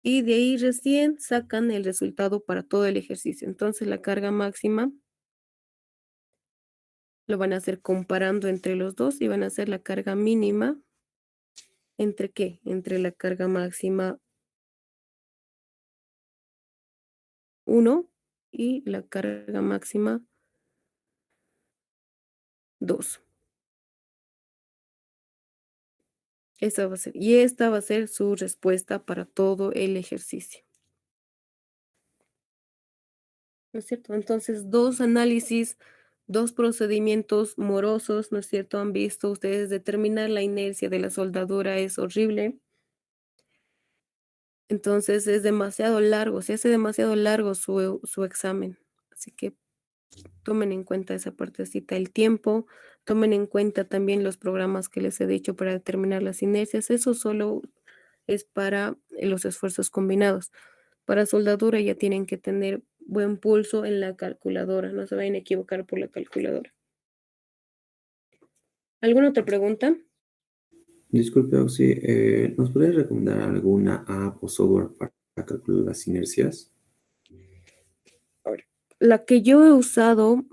y de ahí recién sacan el resultado para todo el ejercicio. Entonces la carga máxima lo van a hacer comparando entre los dos y van a hacer la carga mínima. ¿Entre qué? Entre la carga máxima 1 y la carga máxima 2. Esta va a ser su respuesta para todo el ejercicio. ¿No es cierto? Entonces, dos análisis, dos procedimientos morosos, ¿no es cierto? Han visto ustedes determinar la inercia de la soldadura es horrible. Entonces, es demasiado largo, se hace demasiado largo su examen. Así que tomen en cuenta esa partecita, el tiempo, tomen en cuenta también los programas que les he dicho para determinar las inercias. Eso solo es para los esfuerzos combinados. Para soldadura ya tienen que tener buen pulso en la calculadora, no se vayan a equivocar por la calculadora. ¿Alguna otra pregunta? Disculpe, Oxy, ¿nos podrías recomendar alguna app o software para calcular las inercias? Ahora, la que yo he usado,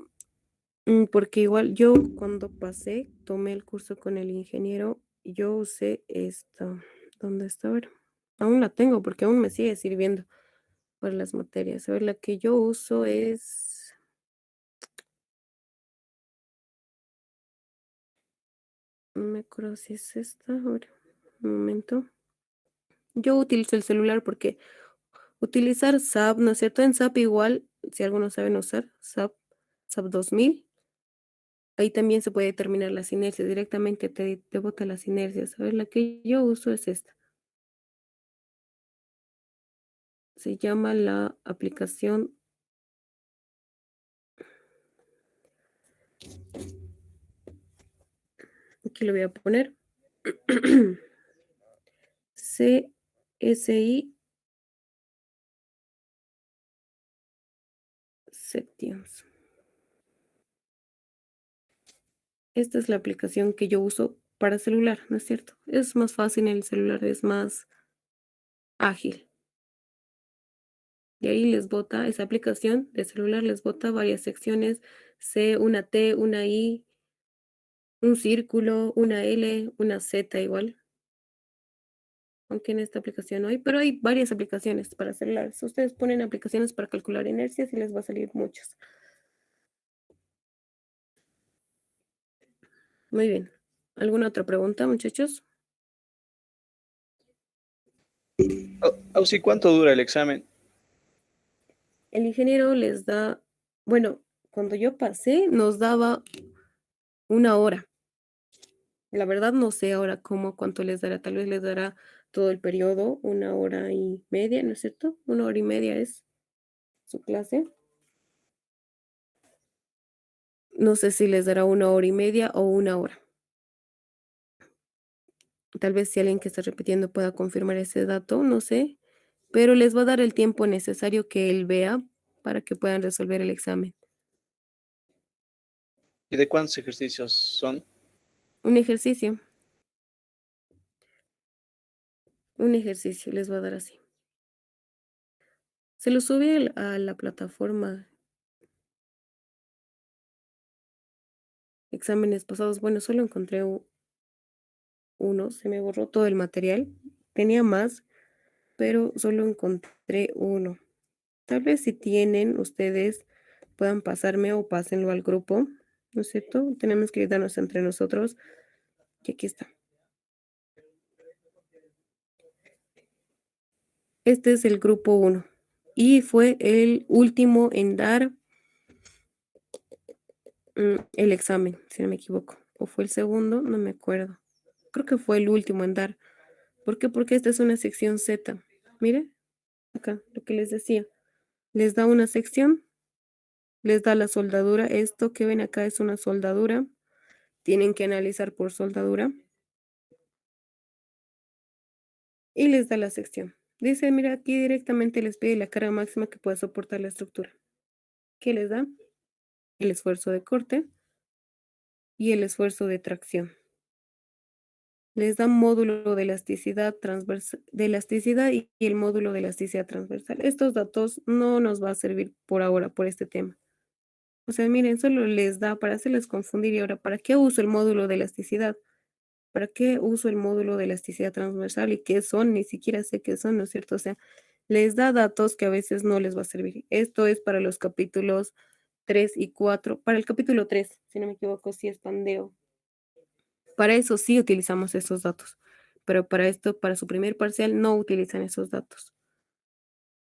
porque igual yo cuando tomé el curso con el ingeniero, yo usé esta. ¿Dónde está? A ver, aún la tengo porque aún me sigue sirviendo para las materias. A ver, la que yo uso es... No me acuerdo si es esta. A ver, un momento. Yo utilizo el celular porque utilizar SAP, ¿no es cierto? En SAP igual, si algunos saben usar SAP 2000, ahí también se puede determinar las inercias, directamente te bota las inercias. A ver, la que yo uso es esta. Se llama la aplicación. Aquí lo voy a poner. CSI Sections. Esta es la aplicación que yo uso para celular, ¿no es cierto? Es más fácil en el celular, es más ágil. Y ahí les bota, esa aplicación de celular les bota varias secciones, C, una T, una I, un círculo, una L, una Z igual. Aunque en esta aplicación no hay, pero hay varias aplicaciones para celulares. Ustedes ponen aplicaciones para calcular inercias y les va a salir muchas. Muy bien. ¿Alguna otra pregunta, muchachos? Ausi, ¿cuánto dura el examen? El ingeniero les da, bueno, cuando yo pasé nos daba 1 hora. La verdad no sé ahora cuánto les dará. Tal vez les dará todo el periodo, 1 hora y media, ¿no es cierto? 1 hora y media es su clase. No sé si les dará 1 hora y media o 1 hora. Tal vez si alguien que está repitiendo pueda confirmar ese dato, no sé. Pero les va a dar el tiempo necesario que él vea para que puedan resolver el examen. ¿Y de cuántos ejercicios son? Un ejercicio. Un ejercicio les va a dar así. Se lo sube a la plataforma exámenes pasados. Bueno, solo encontré uno, se me borró todo el material. Tenía más, pero solo encontré uno. Tal vez si tienen, ustedes puedan pasarme o pásenlo al grupo, ¿no es cierto? Tenemos que ayudarnos entre nosotros. Y aquí está. Este es el grupo 1 y fue el último en dar el examen, si no me equivoco. O fue el segundo, no me acuerdo. Creo que fue el último en dar. ¿Por qué? Porque esta es una sección Z. Mire, acá, lo que les decía. Les da una sección, les da la soldadura. Esto que ven acá es una soldadura. Tienen que analizar por soldadura. Y les da la sección. Dice, mira, aquí directamente les pide la carga máxima que pueda soportar la estructura. ¿Qué les da? El esfuerzo de corte y el esfuerzo de tracción. Les da módulo de elasticidad y el módulo de elasticidad transversal. Estos datos no nos va a servir por ahora, por este tema. O sea, miren, solo les da para hacerles confundir. Y ahora, ¿para qué uso el módulo de elasticidad? ¿Para qué uso el módulo de elasticidad transversal? ¿Y qué son? Ni siquiera sé qué son, ¿no es cierto? O sea, les da datos que a veces no les va a servir. Esto es para los capítulos 3 y 4. Para el capítulo 3, si no me equivoco, sí es pandeo. Para eso sí utilizamos esos datos, pero para esto, para su primer parcial, no utilizan esos datos.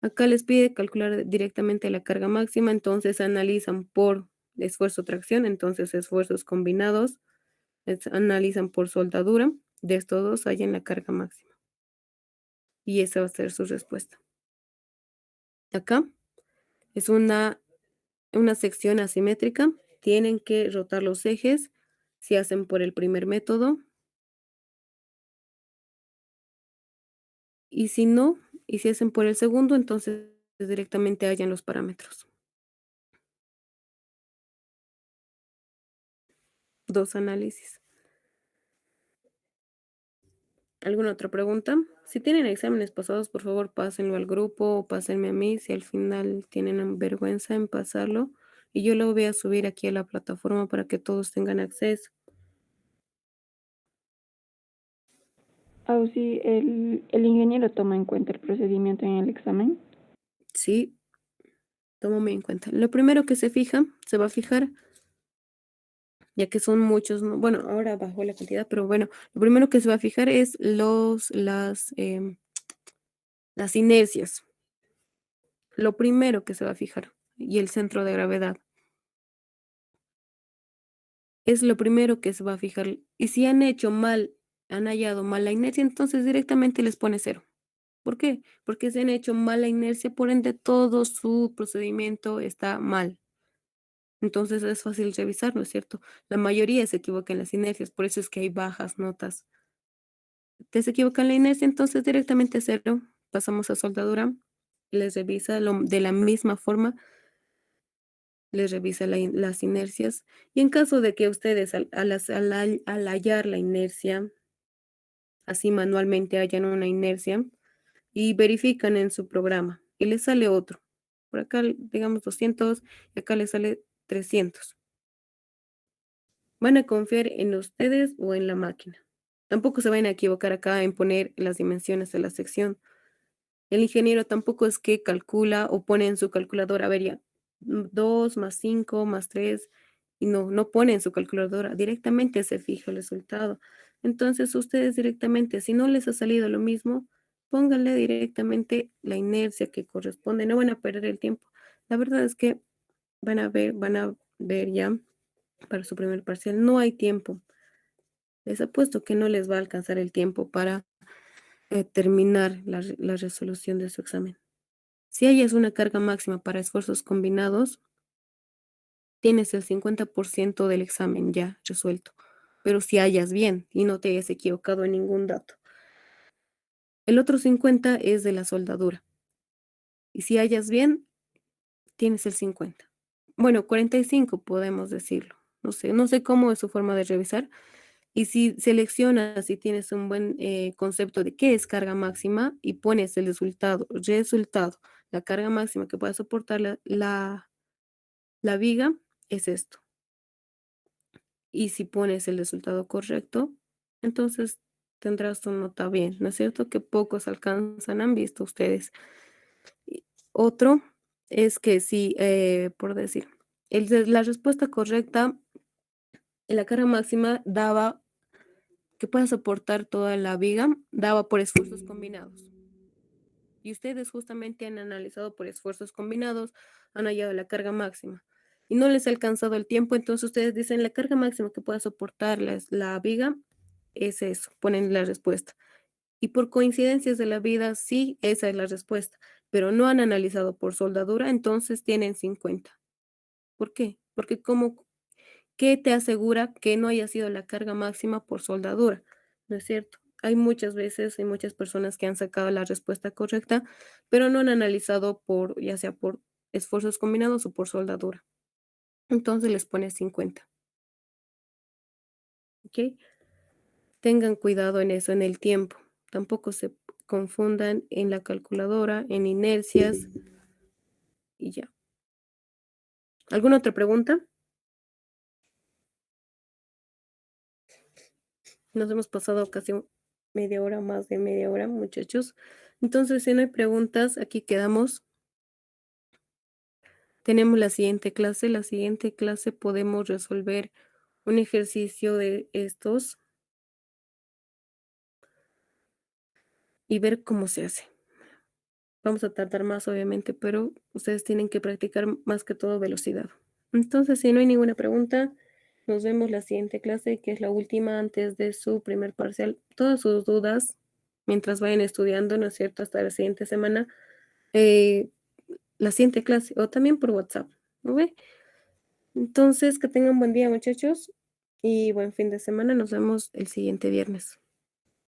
Acá les pide calcular directamente la carga máxima, entonces analizan por esfuerzo-tracción, entonces esfuerzos combinados, analizan por soldadura, de estos dos hallan la carga máxima. Y esa va a ser su respuesta. Acá es una sección asimétrica, tienen que rotar los ejes, si hacen por el primer método, y si no, y si hacen por el segundo, entonces directamente hallan los parámetros. 2 análisis. ¿Alguna otra pregunta? Si tienen exámenes pasados, por favor, pásenlo al grupo o pásenme a mí si al final tienen vergüenza en pasarlo. Y yo lo voy a subir aquí a la plataforma para que todos tengan acceso. Ausi, ¿el ingeniero toma en cuenta el procedimiento en el examen? Sí, tómame en cuenta. Lo primero que se va a fijar, ya que son muchos, ¿no? Bueno, ahora bajó la cantidad, pero bueno, lo primero que se va a fijar es las inercias. Lo primero que se va a fijar, y el centro de gravedad. Es lo primero que se va a fijar. Y si han hallado mal la inercia, entonces directamente les pone 0. ¿Por qué? Porque se han hecho mal la inercia, por ende todo su procedimiento está mal. Entonces es fácil revisar, ¿no es cierto? La mayoría se equivoca en las inercias, por eso es que hay bajas notas. Te se equivoca en la inercia, entonces directamente 0. Pasamos a soldadura, les revisa de la misma forma, les revisa las inercias. Y en caso de que ustedes al hallar la inercia, así manualmente hallan una inercia y verifican en su programa y les sale otro. Por acá, digamos 200 y acá les sale 300. ¿Van a confiar en ustedes o en la máquina? Tampoco se van a equivocar acá en poner las dimensiones de la sección. El ingeniero tampoco es que calcula o pone en su calculadora, a ver ya, 2 más 5 más 3, y no pone en su calculadora, directamente se fija el resultado. Entonces ustedes directamente, si no les ha salido lo mismo, pónganle directamente la inercia que corresponde, no van a perder el tiempo. La verdad es que van a ver ya para su primer parcial, no hay tiempo. Les apuesto que no les va a alcanzar el tiempo para terminar la resolución de su examen. Si hayas una carga máxima para esfuerzos combinados, tienes el 50% del examen ya resuelto. Pero si hallas bien y no te hayas equivocado en ningún dato. El otro 50 es de la soldadura. Y si hallas bien, tienes el 50. Bueno, 45 podemos decirlo. No sé cómo es su forma de revisar. Y si seleccionas y tienes un buen concepto de qué es carga máxima y pones el resultado, la carga máxima que pueda soportar la viga, es esto. y si pones el resultado correcto, entonces tendrás tu nota bien, ¿no es cierto? Que pocos alcanzan, han visto ustedes. Y otro es que si, por decir, la respuesta correcta en la carga máxima daba que pueda soportar toda la viga, daba por esfuerzos combinados. Y ustedes justamente han analizado por esfuerzos combinados, han hallado la carga máxima y no les ha alcanzado el tiempo, entonces ustedes dicen la carga máxima que pueda soportar la viga es eso, ponen la respuesta. Y por coincidencias de la vida, sí, esa es la respuesta, pero no han analizado por soldadura, entonces tienen 50. ¿Por qué? Porque ¿qué te asegura que no haya sido la carga máxima por soldadura? ¿No es cierto? Hay muchas veces, hay muchas personas que han sacado la respuesta correcta, pero no han analizado ya sea por esfuerzos combinados o por soldadura. Entonces les pone 50. ¿Ok? Tengan cuidado en eso, en el tiempo. Tampoco se confundan en la calculadora, en inercias y ya. ¿Alguna otra pregunta? Nos hemos pasado casi media hora, más de media hora, muchachos. Entonces, si no hay preguntas, aquí quedamos. Tenemos la siguiente clase. La siguiente clase podemos resolver un ejercicio de estos y ver cómo se hace. Vamos a tardar más, obviamente, pero ustedes tienen que practicar más que todo velocidad. Entonces, si no hay ninguna pregunta, nos vemos la siguiente clase, que es la última antes de su primer parcial. Todas sus dudas, mientras vayan estudiando, ¿no es cierto?, hasta la siguiente semana, la siguiente clase, o también por WhatsApp, ¿no ve? Entonces, que tengan buen día, muchachos, y buen fin de semana. Nos vemos el siguiente viernes.